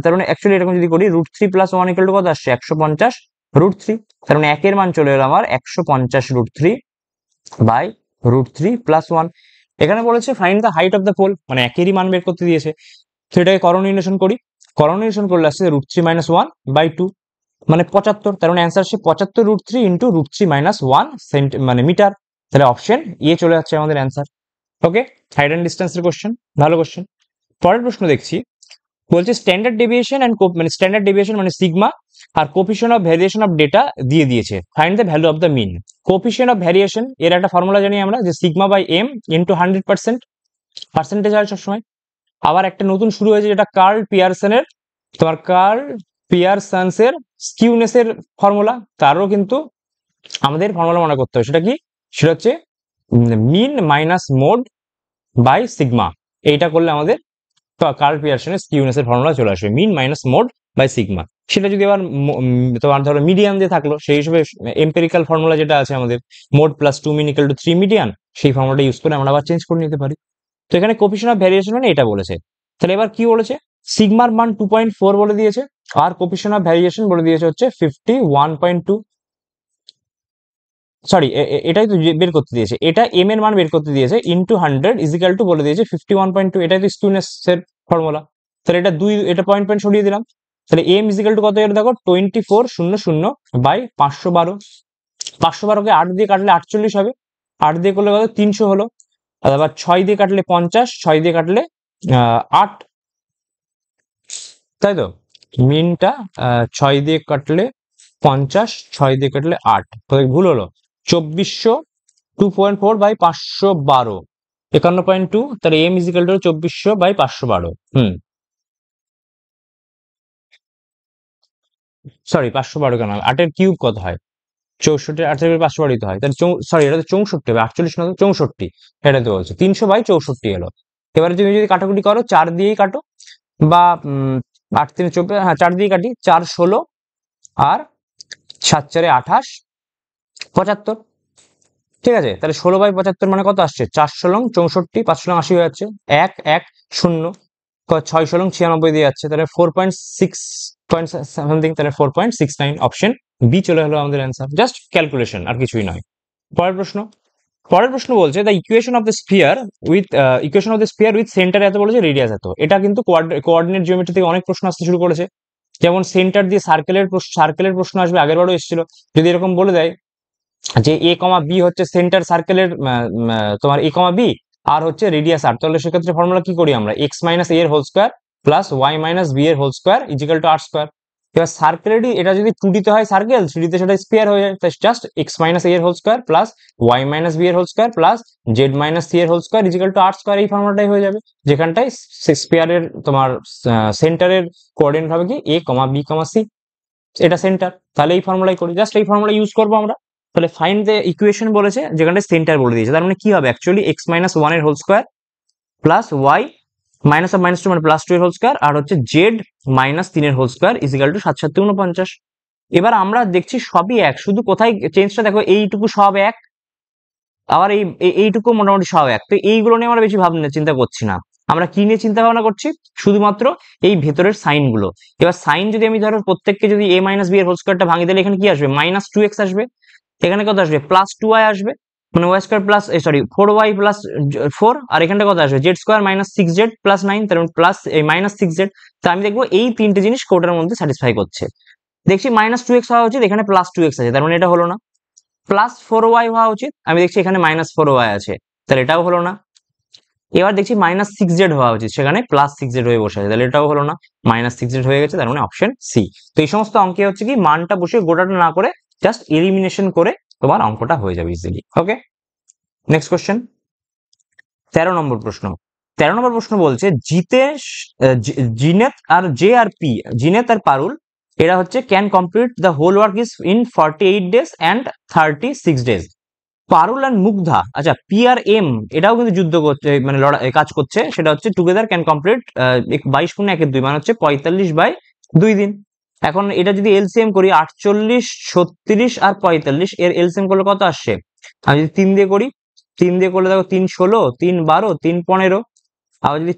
তার মানে অ্যাকচুয়ালি এরকম যদি করি √3 + 1 = কত আসছে 150√3। তার মানে একের মান চলে এলো আমার 150√3/√3 + 1। এখানে বলেছে find the height of the pole, মানে একেরই মান বের করতে দিয়েছে। তো এটাকে করোনিলেশন করি, করোনিলেশন করলে আসছে √3 - 1/2, মানে 75। তার মানে অ্যান্সার আসছে 75√3 × √3 - 1 মানে মিটার। তাহলে অপশন এ চলে যাচ্ছে আমাদের অ্যান্সার। ওকে, হাইট অ্যান্ড ডিস্টেন্সের কোশ্চেন, ভালো কোশ্চেন। পরের প্রশ্ন দেখছি, বলছে স্ট্যান্ডার্ড ডেভিয়েশন অ্যান্ড মানে স্ট্যান্ডার্ড ডেভিয়েশন মানে সিগমা আর coefficient of variation of data দিয়ে দিয়েছে, find the value of the mean. Coefficient of variation এর একটা ফর্মুলা জানি আমরা যে সিগমা/m × 100%, পার্সেন্টেজ হয় সবসময়। আবার একটা নতুন শুরু হয়েছে যেটা কার্ল পিয়ারসনের, তোমার কার্ল পিয়ারসন্সের স্কিউনেসের ফর্মুলা, তারও কিন্তু আমাদের ফর্মুলা মনে করতে হবে। সেটা কি? সেটা হচ্ছে mean minus mode by sigma. এইটা করলে আমাদের কার্ল পিয়ারসনের স্কিউনেসের ফর্মুলা চলে আসবে, mean minus mode by sigma. সেটা যদি আবার তোমার ধরো মিডিয়ান দিয়ে থাকলো, সেই হিসেবে এম্পেরিক্যাল ফর্মুলা যেটা আছে আমাদের মোড + 2 মিন = 3 মিডিয়ান, সেই ফর্মুলাটা ইউজ করে আমরা আবার চেঞ্জ করে নিতে পারি। তো এখানে কোফিশিয়েন্ট অফ ভ্যারিয়েশন মানে এটা বলেছে। তাহলে এবার কি বলেছে, সিগমার মান 2.4 বলে দিয়েছে আর কোফিশিয়েন্ট অফ ভ্যারিয়েশন বলে দিয়েছে হচ্ছে 51.2। সরি, এটাই তো বের করতে দিয়েছে, এটা এম এর মান বের করতে দিয়েছে ইনটু 100 = বলে দিয়েছে 51.2। এটাই তো স্কিউনেস এর ফর্মুলা। তাহলে এটা এটা পয়েন্ট পয়েন্ট সরিয়ে দিলাম। তাহলে এম = কত এর দেখো 2400/512। 512কে 8 দিয়ে কাটলে 48 হবে, 8 দিয়ে করলে কত 300 হলো। আর আবার 6 দিয়ে কাটলে 50, 6 দিয়ে কাটলে 8, তাই তো। মিনটা 6 দিয়ে কাটলে 50, 6 দিয়ে কাটলে 8, ভুল হলো। 2400 2.4/512, 51.2। তাহলে m = 2400/512। সরি 512 কেন, 8 এর কিউব কত হয় 64, 8 থেকে 512 দিতে হয়, তাহলে সরি এটা তো 64 হবে, 48 না তো 64, এটা তো বলছে 300/64 এলো। এবারে তুমি যদি কাটাকুটি করো 4 দিয়েই কাটো, বা 8 3 24, হ্যাঁ 4 দিয়ে কাটি, 4 16 আর 7 4 28, 75। ঠিক আছে, তাহলে 16/75 মানে কত আসছে 4 16 64, 5 16 80 হয়ে যাচ্ছে, 1 1 0, 6 16 96 দিয়ে যাচ্ছে, তাহলে 4.6 পয়েন্ট সামথিং, তাহলে 4.69। অপশন বি চলে হলো আমাদের অ্যান্সার, জাস্ট ক্যালকুলেশন আর কিছুই নয়। পরের প্রশ্ন, পরের প্রশ্ন বলছে the equation of the sphere with centre এত বলেছে, রেডিয়াস এত। এটা কিন্তু কোঅর্ডিনেট জিওমেট্রি থেকে অনেক প্রশ্ন আসতে শুরু করেছে। যেমন সেন্টার দিয়ে সার্কেলের প্রশ্ন আসবে, আগের বারও এসেছিল। যদি এরকম বলে দেয় যে a, b হচ্ছে সেন্টার সার্কেলের, তোমার a, b আর হচ্ছে রেডিয়াস r, তাহলে সেক্ষেত্রে ফর্মুলা কি করি আমরা, x - a এর whole square plus y - b এর হোল স্কয়ার = r²। এবার সার্কেলেরই এটা যদি 2D তে হয় সার্কেল, 3D তে সেটা স্ফিয়ার হয়ে যায়, তাই জাস্ট x - a এর whole square plus y - b এর whole square plus z - c এর হোল স্কয়ার = r²। এই ফর্মুলাটাই হয়ে যাবে, যেখানটায় স্ফিয়ারের তোমার সেন্টারের কোঅর্ডিনেট হবে কি a, b, c, এটা সেন্টার। তাহলে এই ফর্মুলাই করি, জাস্ট এই ফর্মুলা ইউজ করবো আমরা। তাহলে ফাইন্ড দ্য ইকুয়েশন বলেছে, যেখানে সেন্টার বলে দিয়েছে, তার মানে কি হবে অ্যাকচুয়ালি x - 1 এর হোল স্কয়ার প্লাস y - -2 মানে +2 এর হোল স্কয়ার আর হচ্ছে z - 3 এর হোল স্কয়ার = 7 7 49। এবার আমরা দেখছি সবই এক, শুধু কোথায় চেঞ্জটা দেখো, এইটুকু সব এক, আবার এইটুকু মোটামুটি সব এক। তো এইগুলো নিয়ে আমরা বেশি ভাবনা চিন্তা করছি না, আমরা কি নিয়ে চিন্তা ভাবনা করছি, শুধুমাত্র এই ভেতরের সাইন গুলো। এবার সাইন যদি আমি ধরো প্রত্যেককে যদি a - b এর হোল স্কয়ারটা ভাঙি, তাহলে এখানে কি আসবে -2x আসবে, এখানে কত আসবে +2y আসবে। মানে Y square plus sorry 4y plus 4, আর এখানটা কত আসবে Z square minus 6z plus 9, তার মানে প্লাস এই মাইনাস 6z। তা আমি দেখবো এই তিনটে জিনিস কোটার মধ্যে স্যাটিসফাই করছে। দেখছি মাইনাস 2x হওয়া উচিত, এখানে প্লাস 2x আছে, তার মানে এটা হলো না। প্লাস 4y হওয়া উচিত, আমি দেখছি এখানে মাইনাস 4y আছে, তাহলে এটাও হলো না। এবার দেখছি মাইনাস 6z হওয়া উচিত, সেখানে প্লাস 6z হয়ে বসে আছে, তাহলে এটাও হলো না। মাইনাস 6z হয়ে গেছে, তার মানে অপশন সি। তো এই সমস্ত অঙ্কে হচ্ছে কি মানটা বসে গোটাটা না করে জাস্ট এলিমিনেশন করে তোমার অঙ্কটা হয়ে যাবে ইজিলি। ওকে, নেক্সট কোশ্চেন, 13 নম্বর প্রশ্ন। 13 নম্বর প্রশ্ন বলছে জিতেশ জিনেত আর জে আর পি, জিনেত আর পারুল এরা হচ্ছে can complete the whole work is in 48 days and 36 days। Parul and Mugdha, আচ্ছা পি আর এম এটাও কিন্তু যুদ্ধ করছে, মানে কাজ করছে, সেটা হচ্ছে টুগেদার ক্যান কমপ্লিট 22 × 1 = 2, মানে হচ্ছে 45/2 দিন। এখন এটা যদি এলসিএম করি 48, 36 আর 45, এর এলসিএম করলে কত আসছে? আমি যদি 3 দিয়ে করি, 3 দিয়ে করলে দেখো 3 16, 3 12, 3 15। আবার যদি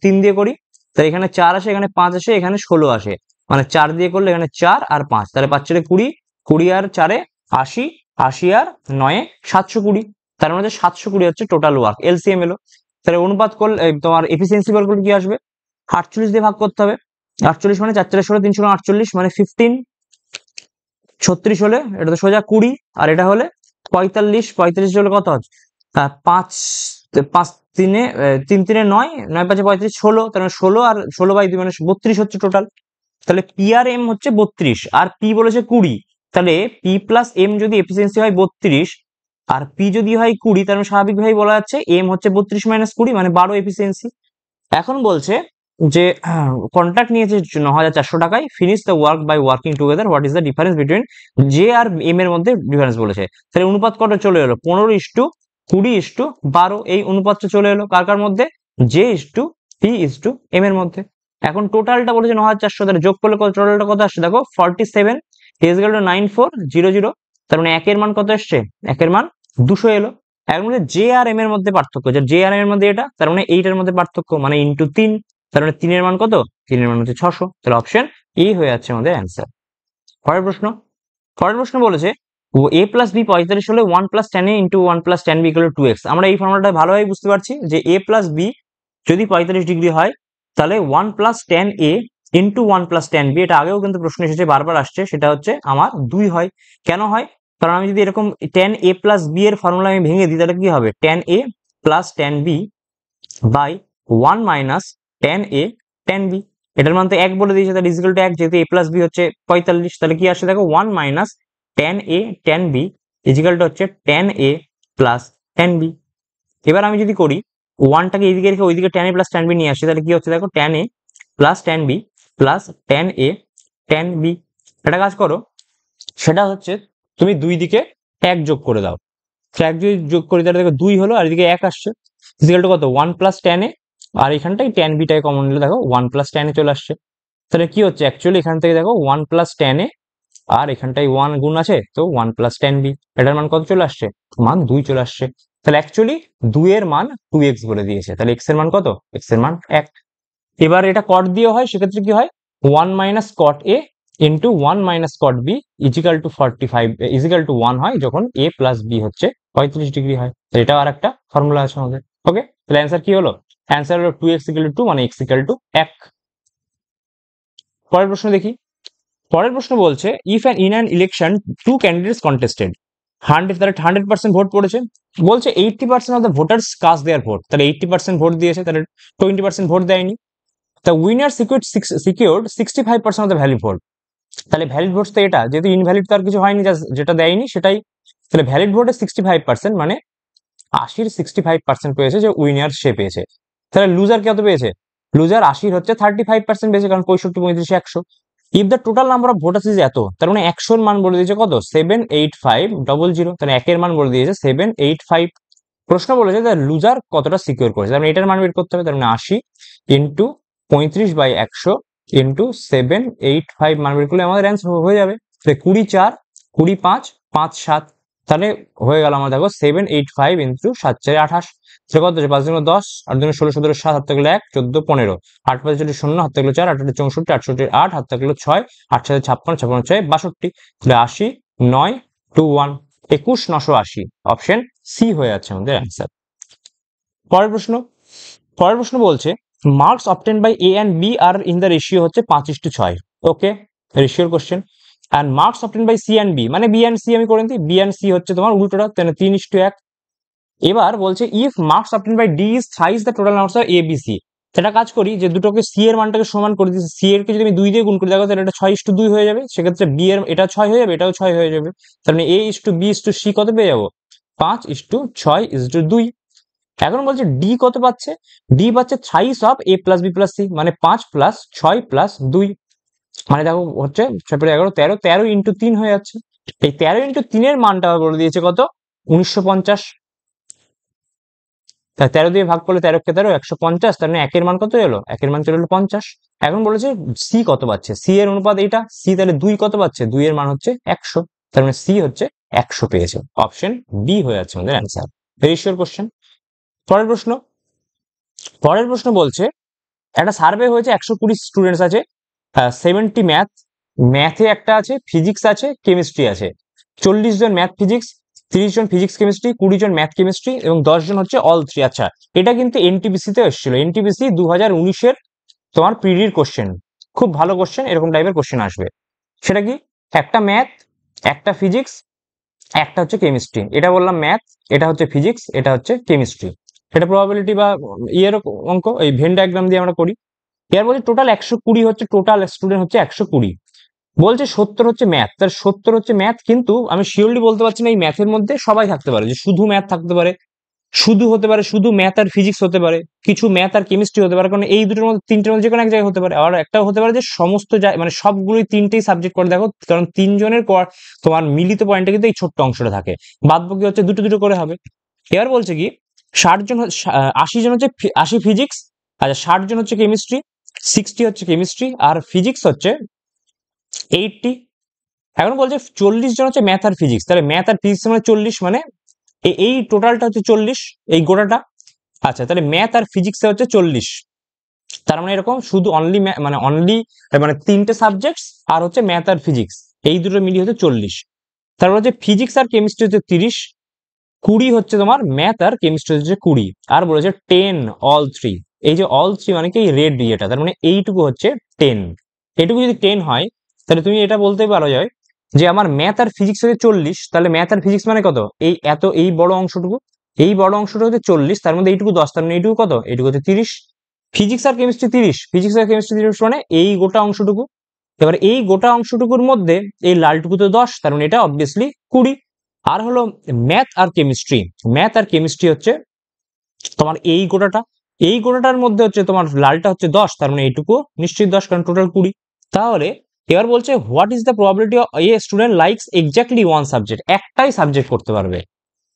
3 দিয়ে করি তাহলে এখানে 4 আসে, এখানে 5 আসে, এখানে 16 আসে, মানে 4 দিয়ে করলে এখানে 4 আর 5, তাহলে 5 4 20, 20 আর 4 80, 80 আর 9 720, তার মধ্যে 720 হচ্ছে টোটাল ওয়ার্ক। এলসিএম এলো, তাহলে অনুপাত করলে তোমার এফিসিয়েন্সি বার করলে কি আসবে? 48 দিয়ে ভাগ করতে হবে। 48 মানে 4 4 16, 3 16 48, মানে 15। 36 হলে এটা তো সোজা 20, আর এটা হলে 45, 45 হলে কত হচ্ছে? 5 5 3 3 3 9, 9 5 35, 16, তার মানে 16 আর 16/2 মানে 32 হচ্ছে টোটাল। তাহলে পি আর এম হচ্ছে 32 আর পি বলেছে 20, তাহলে পি প্লাস এম যদি এফিসিয়েন্সি হয় 32 আর পি যদি হয় 20, তার মানে স্বাভাবিকভাবেই বলা যাচ্ছে এম হচ্ছে 32 - 20, মানে 12 এফিসিয়েন্সি। এখন বলছে যে কন্ট্রাক্ট নিয়েছে 9,400 টাকায়, finish the work by working together, what is the difference between J আর এম এর মধ্যে ডিফারেন্স বলেছে। তাহলে অনুপাত কত চলে এলো? 15:20:12, এই অনুপাতটা চলে এলো কার কার মধ্যে? J:P:M এর মধ্যে। এখন টোটালটা বলেছে 9,400, তাহলে যোগ করলে টোটালটা কত আসছে দেখো 47 = 9400, তার মানে 1 এর মান কত আসছে? 1 এর মান 200 এলো। এর মধ্যে জে আর এম এর মধ্যে পার্থক্য, জে আর এম এর মধ্যে এটা, তার মানে এইটার মধ্যে পার্থক্য, মানে ইন্টু 3, তার মানে 3 এর মান কত? 3 এর মান হচ্ছে 600, তাহলে অপশন এ হয়ে যাচ্ছে আমাদের অ্যান্সার। পরের প্রশ্ন, পরের প্রশ্ন বলেছে a প্লাস বি 45 হলে 1 + tan a × 1 + tan b = 2x। আমরা এই ফর্মুলাটা ভালোভাবে বুঝতে পারছি যে a প্লাস বি যদি 45 ডিগ্রি হয় তাহলে 1 + tan a × 1 + tan b, এটা আগেও কিন্তু প্রশ্ন এসেছে, বারবার আসছে, সেটা হচ্ছে আমার 2 হয়। কেন হয়? কারণ আমি যদি এরকম tan a + b এর ফর্মুলা আমি ভেঙে দিই তাহলে কি হবে? tan a + tan b by 1 - tan a tan b, এটার মান তো 1 বলে দিয়েছে, তাহলে ইজ ইকুয়াল টু 1, যেহেতু a + b হচ্ছে 45, তাহলে কি আসে দেখো 1 - tan a tan b is equal two হচ্ছে tan a + tan b। এবার আমি যদি করি 1 টাকে এইদিকে রেখে ওইদিকে tan a + tan b নিয়ে আসি, তাহলে কি হচ্ছে দেখো tan a + tan b + tan a tan b। একটা কাজ করো, সেটা হচ্ছে তুমি দুই দিকে 1 যোগ করে দাও, 1 যদি যোগ করি তাহলে দেখো 2 হলো, আর এদিকে 1 আসছে, ইজ ইকুয়াল টু কত? 1 + tan a, আর এখানটাই tan b টাকে কমন নিলে দেখো 1 + tan a চলে আসছে। তাহলে কি হচ্ছে অ্যাকচুয়ালি এখান থেকে দেখো 1 + tan a, আর এখানটাই 1 গুণ আছে, তো 1 + tan b, এটার মান কত চলে আসছে? মান 2 চলে আসছে। তাহলে অ্যাকচুয়ালি 2 এর মান 2x বলে দিয়েছে, তাহলে x এর মান কত? x এর মান 1। এবার এটা cot দিয়ে হয়, সেক্ষেত্রে কি হয়? 1 - cot a × 1 - cot b = 45 = 1 হয় যখন a + b হচ্ছে 35 ডিগ্রি হয়। তো এটা আর একটা ফর্মুলা আছে আমাদের। ওকে, তাহলে অ্যান্সার কি হলো? অ্যান্সার হলো 2x = 2, মানে x = 1। পরের প্রশ্ন দেখি। পরের প্রশ্ন বলছে if in an election 2 candidates contested, 100, তাহলে 100% ভোট পড়েছে, বলছে 80% of the voters caste there vote, তাহলে 80% ভোট দিয়েছে, তাহলে 20% ভোট দেয়নি। The winner secured 65% of the valid vote, তাহলে ভ্যালিড ভোট তো এটা, যেহেতু ইনভ্যালিড তো আর কিছু হয়নি, যেটা দেয়নি সেটাই, তাহলে ভ্যালিড ভোটে 65%, মানে 80-র 65% পেয়েছে, যে উইনার সে পেয়েছে। তাহলে লুজার কত পেয়েছে? লুজার 80-র হচ্ছে 35% পেয়েছে, কারণ 65 35 100। If the total number of voters is এত, তার মানে 100-র মান বলে দিয়েছে কত? 78500, তাহলে 1-এর মান বলে দিয়েছে 785। প্রশ্ন বলেছে যে লুজার কতটা সিকিউর করেছে, তার মানে এটার মান বের করতে হবে, তার মানে 80 × 35/100 × 785 মান বের করলে আমাদের অ্যান্সার হয়ে যাবে। 20 4 20 5 5 7, তাহলে হয়ে গেল আমার দেখো 785 × 7 4 28, সে কত হচ্ছে? 5 × 10, 8 × 16, 17 7, 7 × 1 14 15, 8 5 × 0, 7 × 4 8 × 64, 68 8, 7 × 6 8 7 56, 56 6 62, তাহলে 80 9 2 1, 21980, অপশন সি হয়ে যাচ্ছে আমাদের অ্যান্সার। পরের প্রশ্ন বলছে marks obtain by A and B are in the ratio হচ্ছে 5:6। ওকে, রেশিওর question. And marks obtain by C and B, মানে বি অ্যান্ড সি আমি করে দিই, বি অ্যান্ড সি হচ্ছে তোমার উল্টোটা, 3:1। এবার বলছে if marks obtain by D is thrice the total marks of A B C. সেটা কাজ করি যে দুটোকে সি এর মানটাকে সমান করে দিচ্ছি, সি এর কে যদি আমি 2 দিয়ে গুণ করে দেখো তাহলে এটা 6:2 হয়ে যাবে, সেক্ষেত্রে বি এর এটা 6 হয়ে যাবে, এটাও 6 হয়ে যাবে, তার মানে A is to B is to C কত পেয়ে যাবো? 5:6:2। এখন বলছে ডি কত পাচ্ছে? ডি পাচ্ছে thrice of A plus B plus C, মানে 5 + 6 + 2, মানে দেখো হচ্ছে 6 × 11 13, 13 × 3 হয়ে যাচ্ছে। এই 13 × 3 এর মানটা বলে দিয়েছে কত? 1950। তাই 13 দিয়ে ভাগ করলে 13 × 13 150, তার মানে একের মান কত এলো? একের মান চলে এলো 50। এখন বলেছে সি কত পাচ্ছে, সি এর অনুপাত এইটা, সি তাহলে 2 কত পাচ্ছে? 2 এর মান হচ্ছে 100, তার মানে সি হচ্ছে 100 পেয়েছে, অপশন বি হয়ে যাচ্ছে আমাদের অ্যান্সার। Very sure question. পরের প্রশ্ন বলছে একটা সার্ভে হয়েছে, 120 স্টুডেন্টস আছে, 70 ম্যাথে একটা আছে, ফিজিক্স আছে, কেমিস্ট্রি আছে। 40 জন ম্যাথ ফিজিক্স, 30 জন ফিজিক্স কেমিস্ট্রি, 20 জন ম্যাথ কেমিস্ট্রি এবং 10 জন হচ্ছে অল 3। আচ্ছা, এটা কিন্তু এনটিপিসি তে এসেছিল, এনটিপিসি 2019-এর তোমার পিডির কোশ্চেন, খুব ভালো কোশ্চেন, এরকম টাইপের কোশ্চেন আসবে। সেটা কি? একটা ম্যাথ, একটা ফিজিক্স, একটা হচ্ছে কেমিস্ট্রি। এটা বললাম ম্যাথ, এটা হচ্ছে ফিজিক্স, এটা হচ্ছে কেমিস্ট্রি। এটা প্রবাবিলিটি বা ইয়ের অঙ্ক, এই ভেন ডায়াগ্রাম দিয়ে আমরা করি। এবার বলছে টোটাল 120 হচ্ছে, টোটাল স্টুডেন্ট হচ্ছে 120। বলছে 70 হচ্ছে ম্যাথ, তার 70 হচ্ছে ম্যাথ, কিন্তু আমি শিওরলি বলতে পারছি না এই ম্যাথের মধ্যে সবাই থাকতে পারে, যে শুধু ম্যাথ থাকতে পারে, শুধু হতে পারে, শুধু ম্যাথ আর ফিজিক্স হতে পারে, কিছু ম্যাথ আর কেমিস্ট্রি হতে পারে, কারণ এই দুটোর মধ্যে, তিনটের মধ্যে যে কোনো এক জায়গায় হতে পারে। আবার একটাও হতে পারে যে সমস্ত মানে সবগুলোই তিনটেই সাবজেক্ট করে, দেখো কারণ তিনজনের তোমার মিলিত পয়েন্টে কিন্তু এই ছোট্ট অংশটা থাকে, বাদ বাকি হচ্ছে দুটো দুটো করে হবে। এবার বলছে কি 60 জন, 80 জন হচ্ছে 80 ফিজিক্স, আচ্ছা 60 জন হচ্ছে কেমিস্ট্রি, 60 হচ্ছে কেমিস্ট্রি, আর ফিজিক্স হচ্ছে 80। এখন বলছে 40 জন হচ্ছে ম্যাথ আর ফিজিক্স, তাহলে ম্যাথ আর ফিজিক্স মানে 40, মানে এই টোটালটা হচ্ছে 40, এই গোটাটা। আচ্ছা, তাহলে ম্যাথ আর ফিজিক্সে হচ্ছে 40, তার মানে এরকম শুধু অনলি মানে তিনটে সাবজেক্টস আর হচ্ছে ম্যাথ আর ফিজিক্স, এই দুটো মিলিয়ে হচ্ছে 40। তারপর হচ্ছে ফিজিক্স আর কেমিস্ট্রি হচ্ছে 30, 20 হচ্ছে তোমার ম্যাথ আর কেমিস্ট্রি হচ্ছে 20, আর বলেছে 10 অল 3। এই যে অল 3 মানে কি রেড ইয়েটা, তার মানে এইটুকু হচ্ছে 10। এইটুকু যদি 10 হয় তাহলে তুমি এটা বলতে পারো যায় যে আমার ম্যাথ আর ফিজিক্স হচ্ছে 40, তাহলে ম্যাথ আর ফিজিক্স মানে কত? এই বড় অংশটুকু, এই বড় অংশটা হচ্ছে 40, তার মধ্যে এইটুকু 10, তার মানে এইটুকু কত? এইটুকু হচ্ছে 30। ফিজিক্স আর কেমিস্ট্রি 30, ফিজিক্স আর কেমিস্ট্রি 30 মানে এই গোটা অংশটুকু। এবার এই গোটা অংশটুকুর মধ্যে এই লালটুকু তো 10, তার মানে এটা অবভিয়াসলি 20। আর হলো ম্যাথ আর কেমিস্ট্রি, ম্যাথ আর কেমিস্ট্রি হচ্ছে তোমার এই গোটাটার মধ্যে হচ্ছে তোমার লালটা হচ্ছে 10, তার মানে এইটুকু নিশ্চয়ই 10, কারণ টোটাল 20। তাহলে এবার বলছে what is the probability of a student likes exactly one subject, একটাই সাবজেক্ট করতে পারবে,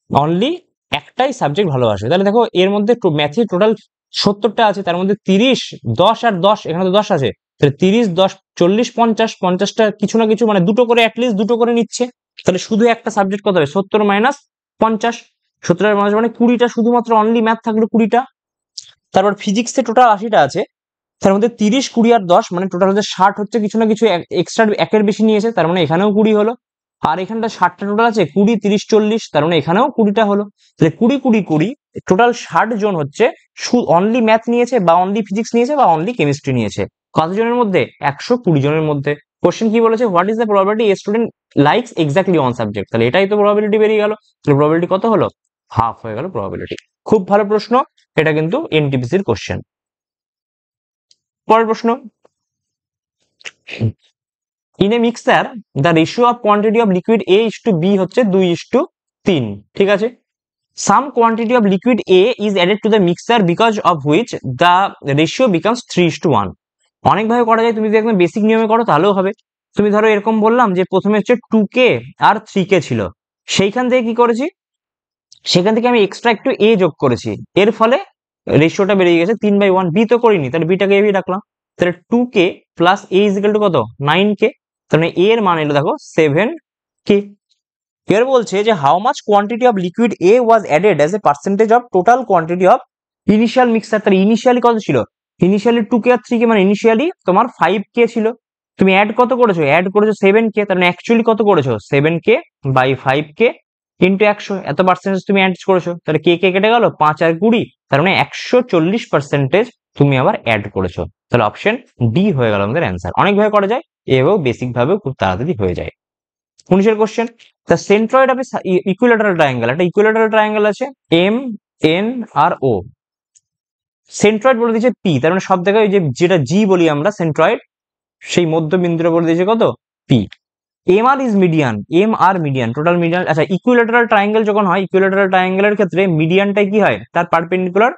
অনলি একটাই সাবজেক্ট ভালোবাসে। তাহলে দেখো এর মধ্যে ম্যাথে টোটাল 70টা আছে, তার মধ্যে 30, 10 আর 10, এখানে তো 10 আছে, তাহলে 30, 10, 40, 50, 50টা কিছু না কিছু মানে দুটো করে, অ্যাটলিস্ট দুটো করে নিচ্ছে। তাহলে শুধু একটা সাবজেক্ট কত হবে? 70 - 50, 70 মানে 20টা, শুধুমাত্র অনলি ম্যাথ থাকলো 20টা। তারপর ফিজিক্সে টোটাল 80টা আছে, তার মধ্যে 30, 20 আর 10 মানে টোটাল হচ্ছে 60 হচ্ছে, কিছু না কিছু এক্সট্রা একের বেশি নিয়েছে, তার মানে এখানেও 20 হলো। আর এখানটা 60টা টোটাল আছে, 20, 30, 40, তার মানে এখানেও 20টা হলো। তাহলে 20, 20, 20, টোটাল 60 জন হচ্ছে অনলি ম্যাথ নিয়েছে, বা অনলি ফিজিক্স নিয়েছে, বা অনলি কেমিস্ট্রি নিয়েছে। কতজনের মধ্যে? 120 জনের মধ্যে। কোশ্চেন কি বলেছে? What is the probability a student likes exactly one subject, তাহলে এটাই তো প্রবাবিলিটি বেরিয়ে গেল। তাহলে প্রবাবিলিটি কত হলো? হাফ হয়ে গেল প্রবাবিলিটি। খুব ভালো প্রশ্ন, এটা কিন্তু এনটিপিসির কোশ্চেন। পরের প্রশ্ন, in a mixture the ratio of quantity of liquid A is to B হচ্ছে 2:3, ঠিক আছে। Some quantity of liquid A is added to the mixture because of which the ratio becomes 3:1। অনেকভাবে করা যায়, তুমি যদি একদম বেসিক নিয়মে করো তাহলেও হবে। তুমি ধরো এরকম বললাম যে প্রথমে হচ্ছে 2K আর 3K ছিল, সেইখান থেকে কি করেছি, সেখান থেকে আমি এক্সট্রা একটু এ যোগ করেছি, এর ফলে রেশিওটা বেরিয়ে গেছে 3/1। বি তো করিনি, তাহলে বিটাকে এবি রাখলাম, তাহলে 2K plus A is equal to কত? 9K, তাহলে এ এর মান এলো দেখো 7K। এর বলছে যে how much quantity of liquid A was added as a percentage of total quantity of initial mixer. তাহলে ইনিশিয়ালি কত ছিল? ইনিশিয়ালি 2K আর 3K, মানে ইনিশিয়ালি তোমার 5K ছিল। তুমি অ্যাড কত করেছো? অ্যাড করেছো 7K, তার মানে অ্যাকচুয়ালি কত করেছো? 7K বাই 5K ইন্টু 100, এত পার্সেন্টেজ তুমি অ্যাড করেছো, তাহলে কে কে কেটে গেল, 5 আর 20, তার মানে 140% তুমি আবার অ্যাড করেছো। তাহলে অপশন ডি হয়ে গেল আমাদের অ্যান্সার। অনেকভাবে করা যায়, এভাবেও বেসিক ভাবেও খুব তাড়াতাড়ি হয়ে যায়। 19 question, the centroid of equilateral triangle, একটা ইকুইল্যাটারাল ট্রায়াঙ্গেল আছে এম এন আর ও, সেন্ট্রয়েড বলে দিয়েছে পি, তার মানে সব জায়গায় যেটা জি বলি আমরা সেন্ট্রয়েড, সেই মধ্যবিন্দুটা বলে দিয়েছে কত, P. M R is median, M R median, total median. আচ্ছা, ইকুইল্যাটারাল ট্রায়াঙ্গেল যখন হয়, ইকুইল্যাটারাল ট্রায়াঙ্গেলের ক্ষেত্রে মিডিয়ানটাই কি হয়, তার পারপেন্ডিকুলার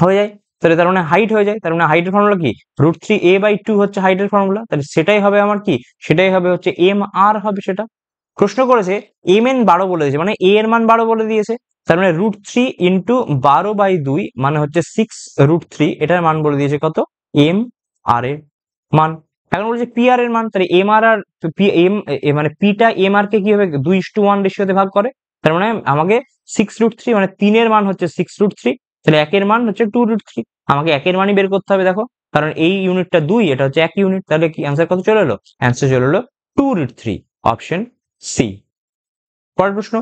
হয়ে যায়, তাহলে তার মানে হাইট হয়ে যায়। তার মানে হাইটের ফর্মুলা কি, √3a/2 হচ্ছে হাইটের ফর্মুলা, তাহলে সেটাই হবে আমার কি, সেটাই হবে হচ্ছে এম আর হবে সেটা। প্রশ্ন করেছে এম এন 12 বলে দিয়েছে, মানে এ এর মান 12 বলে দিয়েছে, তার মানে √3 ইন্টু 12/2 মানে হচ্ছে 6√3, এটার মান বলে দিয়েছে কত, এম আর এর মান। এখন বলছে পি আর এর মান, তাহলে এম আর আর পি এম, মানে পিটা এম আর কে কি হবে, 2:1 রেশিওতে ভাগ করে, তার মানে আমাকে 6√3 মানে 3 এর মান হচ্ছে 6√3, তাহলে একের মান হচ্ছে 2√3, আমাকে একের মানই বের করতে হবে। দেখো, কারণ এই ইউনিটটা 2, এটা হচ্ছে 1 ইউনিট, তাহলে কি অ্যান্সার কত চলে এলো, অ্যান্সার চলে এলো 2√3, অপশন সি। পরের প্রশ্ন,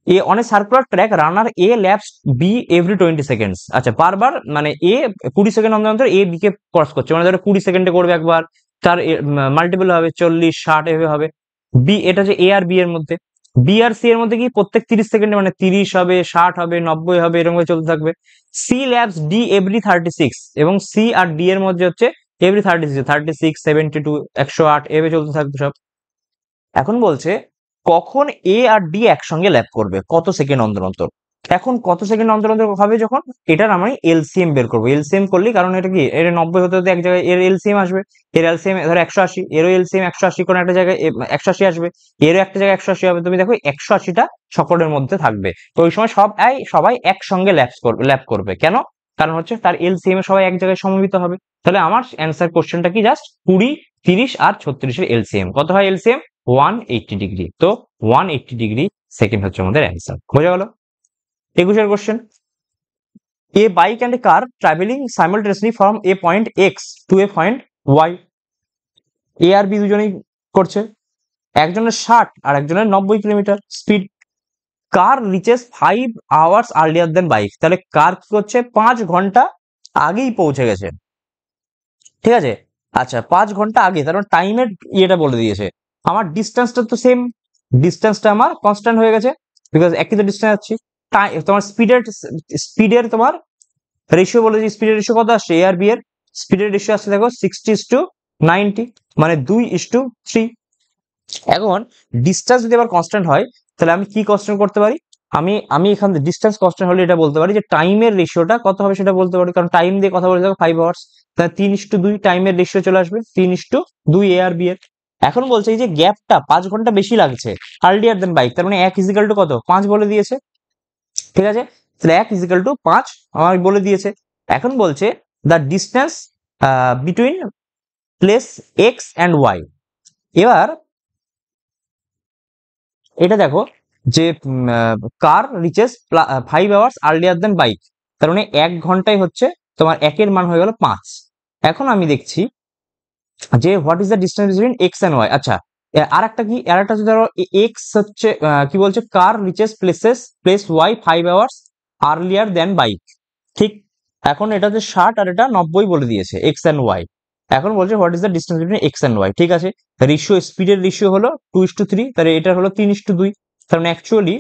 A on a circular track runner A laps B every 20 seconds. আচ্ছা, বারবার মানে এ 20 সেকেন্ড অন্তর অন্তর এ বি কে ক্রস করছে, মানে ধরো 20 সেকেন্ডে করবে একবার, তার মাল্টিপল হবে 40, 60 এভাবে হবে। বি, এটা যে এ আর বি এর মধ্যে, বি আর সি এর মধ্যে কি প্রত্যেক 30 সেকেন্ডে মানে 30 হবে, 60 হবে, 90 হবে, এরকম চলতে থাকবে। সি ল্যাপস ডি এভরি 36, এবং সি আর ডি এর মধ্যে হচ্ছে এভরি 36, 36, 72, 108 এভাবে চলতে থাকবে সব। এখন বলছে কখন এ আর ডি একসঙ্গে ল্যাপ করবে, কত সেকেন্ড অন্তর অন্তর। এখন কত সেকেন্ড অন্তর অন্তর হবে যখন, এটার আমি এলসিএম বের করবো। এলসিএম করলি, কারণ এটা কি, এর 90 হতে হতে এক জায়গায় এর এলসিএম আসবে, এর এলসিএম ধরো 180, এরও এলসিএম 180, কোন একটা জায়গায় 180 আসবে, এরও একটা জায়গায় 180 হবে। তুমি দেখো 180টা সকলের মধ্যে থাকবে, তো ওই সময় সবাই একসঙ্গে ল্যাপ করবে কেন, কারণ হচ্ছে তার এলসিএম এ সবাই এক জায়গায় সমবেত হবে। তাহলে আমার অ্যান্সার কোশ্চেনটা কি, জাস্ট 20, 30 আর 36 এর এলসিএম কত হয়, এলসিএম 180 ডিগ্রি, তো 180 ডিগ্রি সেকেন্ড হচ্ছে আমাদের অ্যান্সার। বোঝা গেল। 21 question, a bike and a car travelling simultaneously from a point X to a point Y. A আর বি দুজনেই করছে, একজনের 60 আর একজনের 90 kilometre speed. Car reaches 5 hours earlier than bike, তাহলে কার কি করছে, 5 ঘন্টা আগেই পৌঁছে গেছে, ঠিক আছে। আচ্ছা, 5 ঘন্টা আগে, তার মানে টাইমের ইয়েটা বলে দিয়েছে। আমার ডিস্টেন্সটা তো সেম, ডিস্টেন্সটা আমার কনস্ট্যান্ট হয়ে গেছে, বিকজ একই তো ডিস্টেন্স যাচ্ছি। তোমার স্পিডের তোমার রেশিও বলে দিয়েছে, স্পিডের রেশিও কত আসছে, এ আর বি এর স্পিডের রেশিও আসছে দেখো 60:90, মানে 2:3। এখন ডিস্টেন্স যদি আবার কনস্ট্যান্ট হয়, তাহলে আমি কি কনস্ট্যান্ট করতে পারি, আমি এখান থেকে ডিস্টেন্স কনস্ট্যান্ট হলে এটা বলতে পারি যে টাইমের রেশিওটা কত হবে সেটা বলতে পারি, কারণ টাইম দিয়ে কথা বলে দেখো 5 আওয়ার্স, তাহলে 3:2 টাইমের রেশিও চলে আসবে, 3:2 এ আর বি এর। এখন বলছে এই যে গ্যাপটা 5 ঘন্টা বেশি লাগছে আর্লিয়ার দেন বাইক, তার মানে 1 ইজিক্যাল টু কত, 5 বলে দিয়েছে, ঠিক আছে। তাহলে 1 ইজিক্যাল টু 5 আমার বলে দিয়েছে। এখন বলছে the distance between place X and Y. এবার এটা দেখো যে car reaches 5 hours earlier than bike, তার মানে 1 ঘন্টায় হচ্ছে তোমার একের মান হয়ে গেল 5। এখন আমি দেখছি যে what is the distance between X and Y. আচ্ছা, আর একটা কি, আর একটা যদি ধরো এক্স হচ্ছে কি বলছে, car reaches place Y 5 hours earlier than bike, ঠিক। এখন এটা হচ্ছে 60 আর এটা 90 বলে দিয়েছে এক্স এন্ড ওয়াই। এখন বলছে what is the distance between X and Y, ঠিক আছে। রেশিও, স্পিডের রেশিও হলো 2:3, তাহলে এটা হলো 3:2, তার মানে অ্যাকচুয়ালি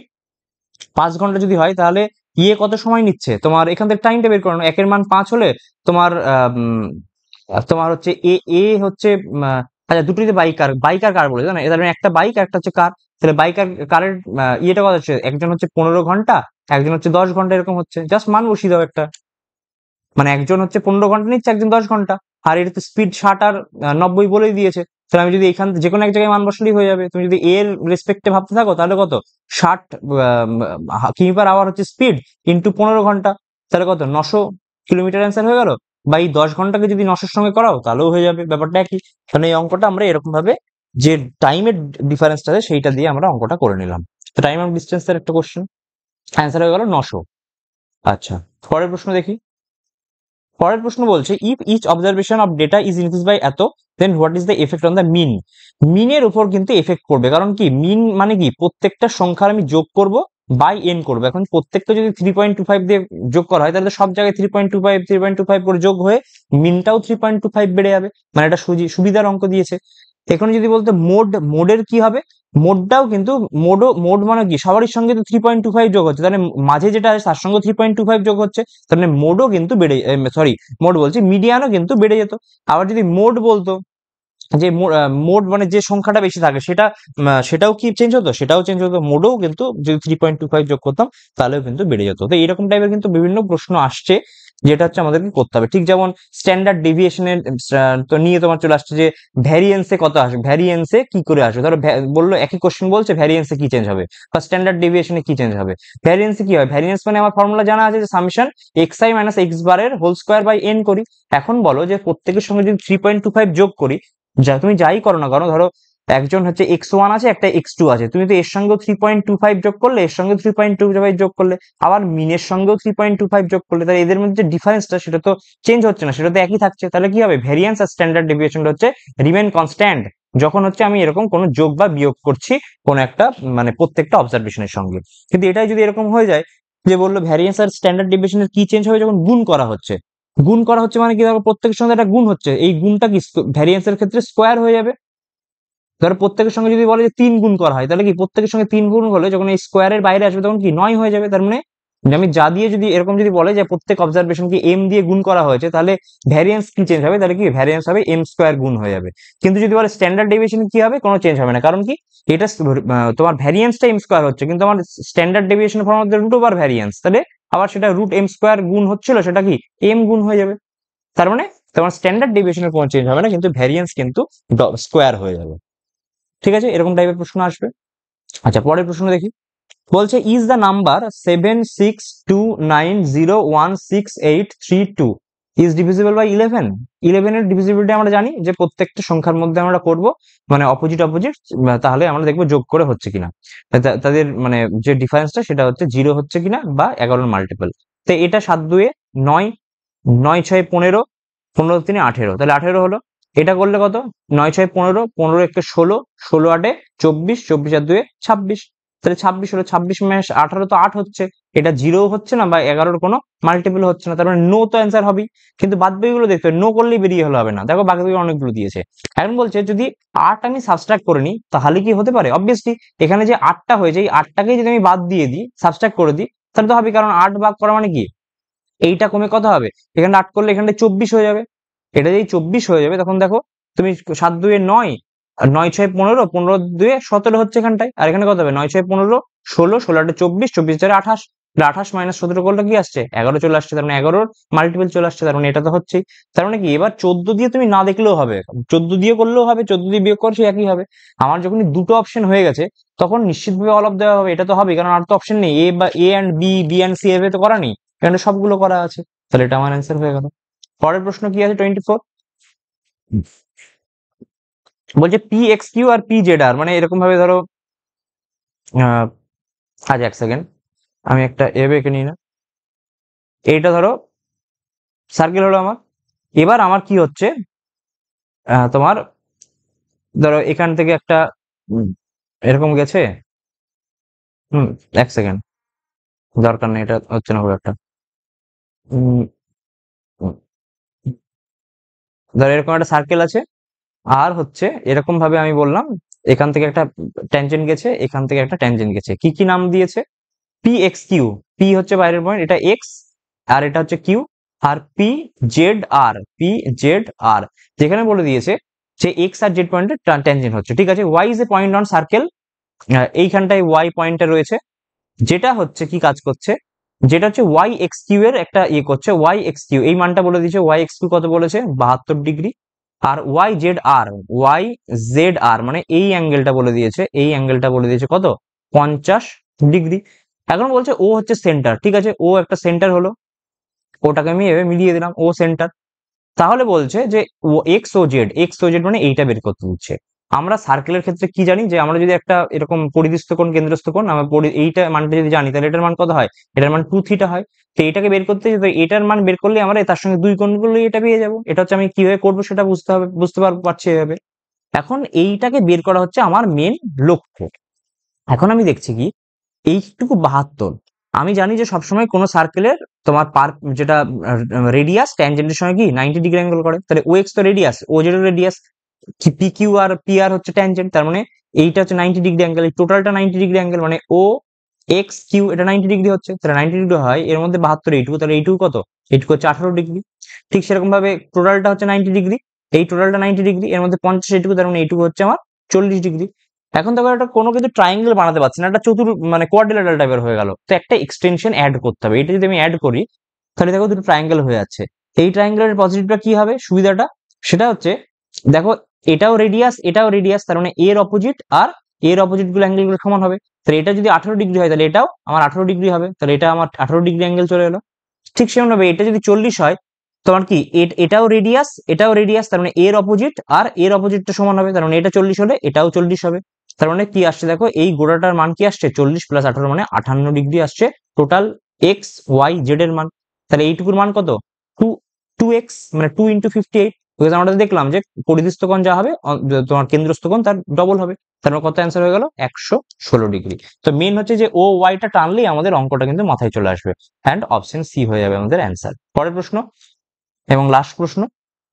5 ঘন্টা যদি হয়, তাহলে ইয়ে কত সময় নিচ্ছে, তোমার এখান থেকে টাইমটা বের করানো, একের মান 5 হলে তোমার তোমার হচ্ছে এ এ হচ্ছে আচ্ছা, দুটোতে বাইকার কার বলেছে না, তার মানে একটা বাইক আর একটা হচ্ছে কার, তাহলে বাইকার কারের ইয়েটা কত হচ্ছে, একজন হচ্ছে 15 ঘন্টা, একজন হচ্ছে 10 ঘন্টা, এরকম হচ্ছে, জাস্ট মান বসিয়ে দাও একটা, মানে একজন হচ্ছে 15 ঘন্টা নিচ্ছে, একজন 10 ঘন্টা, আর এটা তো স্পিড 60 আর 90 বলেই দিয়েছে, তাহলে আমি যদি এখান যে কোনো এক জায়গায় মান বসালেই হয়ে যাবে। তুমি যদি এর রেসপেক্টে ভাবতে থাকো, তাহলে কত, 60 কিমি পার আওয়ার হচ্ছে স্পিড, ইন্টু 15 ঘন্টা, তাহলে কত, 900 কিলোমিটার অ্যান্সার হয়ে গেল। বা এই 10 ঘন্টাকে যদি 900 সঙ্গে করাও, তাহলেও হয়ে যাবে, ব্যাপারটা একই। তাহলে এই অঙ্কটা আমরা এরকম ভাবে যে টাইমের ডিফারেন্সটা আছে সেইটা দিয়ে আমরা অঙ্কটা করে নিলাম। তো টাইম অফ ডিস্টেন্সের একটা কোশ্চেন, অ্যান্সার হয়ে গেল 900। আচ্ছা, পরের প্রশ্ন দেখি। পরের প্রশ্ন বলছে if each observation of data is increase by এত then what is the effect on the mean. মিনের উপর কিন্তু এফেক্ট করবে, কারণ কি মিন মানে কি প্রত্যেকটা সংখ্যার আমি যোগ করব বাই এন করবো। এখন প্রত্যেকটা যদি 3.25 দিয়ে যোগ করা হয় তাহলে সব জায়গায় 3.25 করে যোগ হয়ে মিনটাও 3.25 বেড়ে যাবে, মানে এটা সুবিধার অঙ্ক দিয়েছে। এখন যদি বলতে মোডের কি হবে, মোডটাও কিন্তু মোড মানে কি সবারই সঙ্গে তো 3.25 যোগ হচ্ছে, তাহলে মাঝে যেটা আছে তার সঙ্গে 3.25 যোগ হচ্ছে, তাহলে মোডও কিন্তু বেড়ে, সরি মোড বলছি মিডিয়ানও কিন্তু বেড়ে যেত। আবার যদি মোড বলতো যে মোড মানে যে সংখ্যাটা বেশি থাকে সেটাও কি চেঞ্জ হতো, সেটাও চেঞ্জ হতো, মোডও কিন্তু যদি 3.25 যোগ করতাম তাহলেও কিন্তু বেড়ে যেত। তো এরকম টাইপের কিন্তু বিভিন্ন প্রশ্ন আসছে যেটা হচ্ছে আমাদেরকে করতে হবে। ঠিক যেমন স্ট্যান্ডার্ড ডেভিয়েশনের তো নিয়ে তোমার চলে আসছে যে ভ্যারিয়েন্সে কত আসবে, ভ্যারিয়েন্সে কি করে আসবে, ধরো বললো একই কোশ্চেন বলছে ভ্যারিয়েন্সে কি চেঞ্জ হবে বা স্ট্যান্ডার্ড ডেভিয়েশনে কি চেঞ্জ হবে। ভ্যারিয়েন্সে কি হয়, ভ্যারিয়েন্স মানে আমার ফর্মুলা জানা আছে যে সামেশন xi মাইনাস এক্স বারের হোল স্কোয়ার বাই এন করি। এখন বলো যে প্রত্যেকের সঙ্গে যদি 3.25 যোগ করি, যা তুমি যাই করো না কারণ ধরো একজন হচ্ছে x1 আছে একটা x2 আছে, তুমি তো এর সঙ্গে 3.25 যোগ করলে, এর সঙ্গে 3.25 যোগ করলে, আবার মিনের সঙ্গেও 3.25 যোগ করলে, তাহলে এদের মধ্যে যে ডিফারেন্সটা সেটা তো চেঞ্জ হচ্ছে না, সেটা তো একই থাকছে। তাহলে কি হবে, ভ্যারিয়েন্স আর স্ট্যান্ডার্ড ডেভিয়েশনটা হচ্ছে রিমেন কনস্ট্যান্ট যখন হচ্ছে আমি এরকম কোনো যোগ বা বিয়োগ করছি কোন একটা মানে প্রত্যেকটা অবজারভেশনের সঙ্গে। কিন্তু এটাই যদি এরকম হয়ে যায় যে বললো ভ্যারিয়েন্স আর স্ট্যান্ডার্ড ডেভিয়েশনের কি চেঞ্জ হবে, যখন গুণ করা হচ্ছে, গুণ করা হচ্ছে মানে কি ধরো প্রত্যেকের সঙ্গে একটা গুণ হচ্ছে, এই গুণটা কি ভ্যারিয়েন্সের ক্ষেত্রে স্কোয়ার হয়ে যাবে। ধরো প্রত্যেকের সঙ্গে যদি বলে যে 3 গুণ করা হয় তাহলে কি প্রত্যেকের সঙ্গে 3 গুণ হলে যখন এই স্কোয়ারের বাইরে আসবে তখন কি 9 হয়ে যাবে। তার মানে আমি যা দিয়ে যদি এরকম যদি বলে যে প্রত্যেক অবজারভেশনকে এম দিয়ে গুণ করা হয়েছে তাহলে ভ্যারিয়েন্স কি চেঞ্জ হবে, তাহলে কি ভ্যারিয়েন্স হবে এম স্কোয়ার গুণ হয়ে যাবে। কিন্তু যদি বলে স্ট্যান্ডার্ড ডেভিয়েশন কি হবে, কোনো চেঞ্জ হবে না, কারণ কি এটা তোমার ভ্যারিয়েন্সটা এম স্কোয়ার হচ্ছে কিন্তু আমার স্ট্যান্ডার্ড ডেভিয়েশন ফর্ম মধ্যে রুট ওভার ভ্যারিয়েন্স, তাহলে আবার সেটা রুট এম স্কোয়ার গুণ হচ্ছিল সেটা কি এম গুণ হয়ে যাবে। তার মানে তোমার স্ট্যান্ডার্ড ডেভিয়েশনের কোনো চেঞ্জ হবে না কিন্তু ভ্যারিয়েন্স কিন্তু স্কোয়ার হয়ে যাবে। ঠিক আছে, এরকম টাইপের প্রশ্ন আসবে। আচ্ছা পরের প্রশ্ন দেখি, বলছে is the number 7629016832 is divisible by 11। 11 এর ডিভিজিবিলিটি আমরা জানি যে প্রত্যেকটা সংখ্যার মধ্যে আমরা করব মানে অপোজিট তাহলে আমরা দেখবো যোগ করে হচ্ছে কিনা, তাদের মানে যে ডিফারেন্সটা সেটা হচ্ছে 0 হচ্ছে কিনা বা 11 মাল্টিপল। তো এটা 7 2 9, 9 6 15, 15 3 18, তাহলে 18 হলো। এটা করলে কত, 9 6 15, 15 1 16, 16 8 24, 24 আর 2 26, তাহলে 26 হলো। 26 মাইনাস 18 তো 8 হচ্ছে, এটা 0 হচ্ছে না বা 11 কোনো মাল্টিপল হচ্ছে না, তার মানে নো তো অ্যান্সার হবেই। কিন্তু বাদ বাকিগুলো দেখতে নো করলেই বেরিয়ে হলে হবে না, দেখো বাকি অনেকগুলো দিয়েছে। এখন বলছে যদি 8 আমি সাবস্ট্রাক্ট করে নিই তাহলে কি হতে পারে, অবভিয়াসলি এখানে যে 8টা হয়েছে এই 8টাকেই যদি আমি বাদ দিয়ে দিই সাবস্ট্রাক্ট করে দিই তাহলে তো হবে, কারণ 8 ভাগ করা মানে কি এইটা কমে কত হবে, এখানে 8 করলে এখানে 24 হয়ে যাবে। এটা যদি 24 হয়ে যাবে তখন দেখো তুমি 7 2 9 আর 9 6 15, 15 2 17 হচ্ছে এখানটায়, আর এখানে কত হবে 9 6 15 16, 16 8 24, 24 4 28, 28 মাইনাস 17 করলে কি আসছে 11 চলে আসছে, তার মানে 11 মাল্টিপল চলে আসছে, তার মানে এটা তো হচ্ছেই। তার মানে কি এবার 14 দিয়ে তুমি না দেখলেও হবে, 14 দিয়ে করলেও হবে, 14 দিয়ে বিয়োগ করছে একই হবে। আমার যখনই দুটো অপশন হয়ে গেছে তখন নিশ্চিতভাবে অল অফ দেওয়া হবে, এটা তো হবে কারণ আর তো অপশন নেই, এ বা A and B, B and C এভাবে তো করা নেই, এখানে সবগুলো করা আছে, তাহলে এটা আমার অ্যান্সার হয়ে গেল। পরের প্রশ্ন কি আছে 24, বলছে পি এক্স কিউ আর পি জেড আর, মানে এরকম ভাবে ধরো আজ এক সেকেন্ড আমি একটা একে নিই না, এইটা ধরো সার্কেল হলো আমার। এবার আমার কি হচ্ছে তোমার ধরো এখান থেকে একটা এরকম গেছে, এক সেকেন্ড দরকার নেই, এটা হচ্ছে না খুব একটা। উম, উম, ধরো এরকম একটা সার্কেল আছে আর হচ্ছে এরকম ভাবে আমি বললাম এখান থেকে একটা ট্যানজেন্ট গেছে, এখান থেকে একটা ট্যানজেন্ট গেছে, কি কি নাম দিয়েছে, পি এক্স কিউ, পি হচ্ছে বাইরের পয়েন্ট এটা এক্স আর এটা হচ্ছে কিউ, আর P Z R, P Z R যেখানে বলে দিয়েছে যে এক্স আর জেড পয়েন্টের ট্যানজেন্ট হচ্ছে। ঠিক আছে, Y is a point on circle, এইখানটায় ওয়াই পয়েন্টটা রয়েছে, যেটা হচ্ছে কি কাজ করছে, যেটা হচ্ছে ওয়াই এক্স কিউ এর একটা ইয়ে করছে, ওয়াই এক্স কিউ এই মানটা বলে দিয়েছে, ওয়াই এক্স কিউ কত বলেছে 72 ডিগ্রি, আর ওয়াই জেড আর মানে এই অ্যাঙ্গেলটা বলে দিয়েছে, এই অ্যাঙ্গেলটা বলে দিয়েছে কত 50 ডিগ্রি। এখন বলছে ও হচ্ছে সেন্টার, ঠিক আছে ও একটা সেন্টার হলো, ওটাকে আমি এভাবে মিলিয়ে দিলাম ও সেন্টার। তাহলে বলছে যে ও এক্স ও জেড মানে এইটা বের করতে দিচ্ছে, আমরা সার্কেলের ক্ষেত্রে কি জানি যে আমরা যদি একটা এরকম পরিধিস্থ কোণ কেন্দ্রস্থ কোণ আমরা এইটা মানটা যদি জানি তাহলে এটার মান কত হয়, এটার মান 2θ হয়। তো এটাকে বের করতে যদি এটার মান বের করলে আমরা তার সঙ্গে 2 গুণ করলেই এটা পেয়ে যাবো। এটা হচ্ছে আমি কিভাবে করবো সেটা বুঝতে পারছি এভাবে। এখন এইটাকে বের করা হচ্ছে আমার মেন লক্ষ্য। এখন আমি দেখছি কি এইটুকু 72, আমি জানি যে সবসময় কোনো সার্কেলের তোমার যেটা রেডিয়াস ট্যানজেন্টের সঙ্গে কি 90 ডিগ্রি অ্যাঙ্গেল করে, তাহলে ও এক্স তো রেডিয়াস, ও জেড রেডিয়াস, পি কিউ আর পি আর হচ্ছে ট্যানজেন্ট, তার মানে এইটা হচ্ছে 90 ডিগ্রি অ্যাঙ্গেল, এই টোটালটা 90 ডিগ্রি অ্যাঙ্গেল, মানে ও এক্স কিউ এটা 90 ডিগ্রি হচ্ছে, তাহলে 90 ডিগ্রি হয় এর মধ্যে 72 এইটুকু, তাহলে এইটুকু কত, এইটুকু হচ্ছে 18 ডিগ্রি। ঠিক সেরকম ভাবে টোটালটা হচ্ছে 90 ডিগ্রি, এই টোটালটা 90 ডিগ্রি এর মধ্যে 50 এইটুকু, তার মানে এইটুকু হচ্ছে আমার 40 ডিগ্রি। এখন দেখো একটা কোনো কিন্তু ট্রায়াঙ্গেল বানাতে পারছি না, একটা মানে কোয়াড্রিল্যাটারাল টাইপের হয়ে গেল, তো একটা এক্সটেনশন অ্যাড করতে হবে। এটা যদি আমি অ্যাড করি তাহলে দেখো দুটো ট্রায়াঙ্গেল হয়ে যাচ্ছে। এই ট্রায়াঙ্গেলের পজিটিভটা কি হবে, সুবিধাটা সেটা হচ্ছে দেখো এটাও রেডিয়াস, তার মানে এর অপোজিট আর এর অপোজিট গুলো অ্যাঙ্গেল গুলো সমান হবে। তাহলে এটা যদি 18 ডিগ্রি হয় তাহলে এটাও আমার 18 ডিগ্রি হবে, তাহলে এটা আমার 18 ডিগ্রি অ্যাঙ্গেল চলে এলো। ঠিক সেরকম ভাবে এটা যদি 40 হয় তোমার কি এটাও রেডিয়াস, তার মানে এর অপোজিট আর এর অপোজিটটা সমান হবে, তার মানে এটা 40 হলে এটাও 40 হবে। তার মানে কি আসছে দেখো এই গোড়াটার মান কি আসছে 40 প্লাস 18 মানে 58 ডিগ্রি আসছে টোটাল এক্স ওয়াই জেড এর মান। তাহলে এইটুকুর মান কত, 2x মানে 2 × 58, বিকজ আমরা দেখলাম যে পরিধিস্থ কোণ যা হবে তোমার কেন্দ্রস্থ কোণ তার ডবল হবে। তার মানে কত অ্যান্সার হয়ে গেল 116 ডিগ্রি। তো মেন হচ্ছে যে ও ওয়াইটা টানলেই আমাদের অঙ্কটা কিন্তু মাথায় চলে আসবে, অ্যান্ড অপশন সি হয়ে যাবে আমাদের অ্যান্সার। পরের প্রশ্ন এবং লাস্ট প্রশ্ন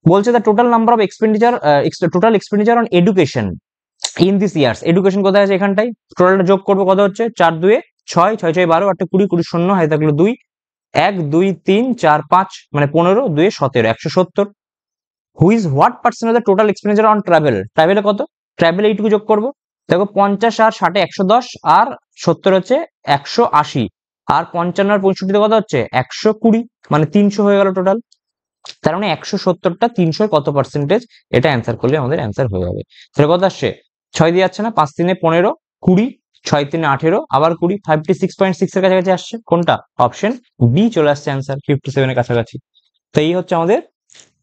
বলছে the total number of expenditure on education in this years. Education কোথায় আছে এখানটাই, টোটালটা যোগ করবো কত হচ্ছে 4 2 6 6 6 12 8 20 20 শূন্য হয় থাকলো 2 1 2 3 4 5 মানে 15 2 17 170। Which what percent of the total expenditure on ট্রাভেলে কত, ট্রাভেলে এইটুকু যোগ করবো। দেখো 50 আর 60 110 আর 70 হচ্ছে 180 আর 55 আর 65 কত হচ্ছে 120 মানে 300 হয়ে গেল টোটাল। তার মানে 170টা 300 কত পার্সেন্টেজ, এটা অ্যান্সার করলে আমাদের অ্যান্সার হয়ে যাবে। তাহলে কত আসছে 6 দিয়ে যাচ্ছে না, 5 3 15 20 6 3 18 আবার 20 56.6 এর কাছাকাছি আসছে, কোনটা অপশন বি চলে আসছে অ্যান্সার 57 এর কাছাকাছি। তো এই হচ্ছে আমাদের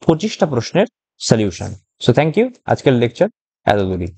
25টা প্রশ্নের সলিউশন। সো থ্যাংক ইউ, আজকের লেকচার এত দূরই।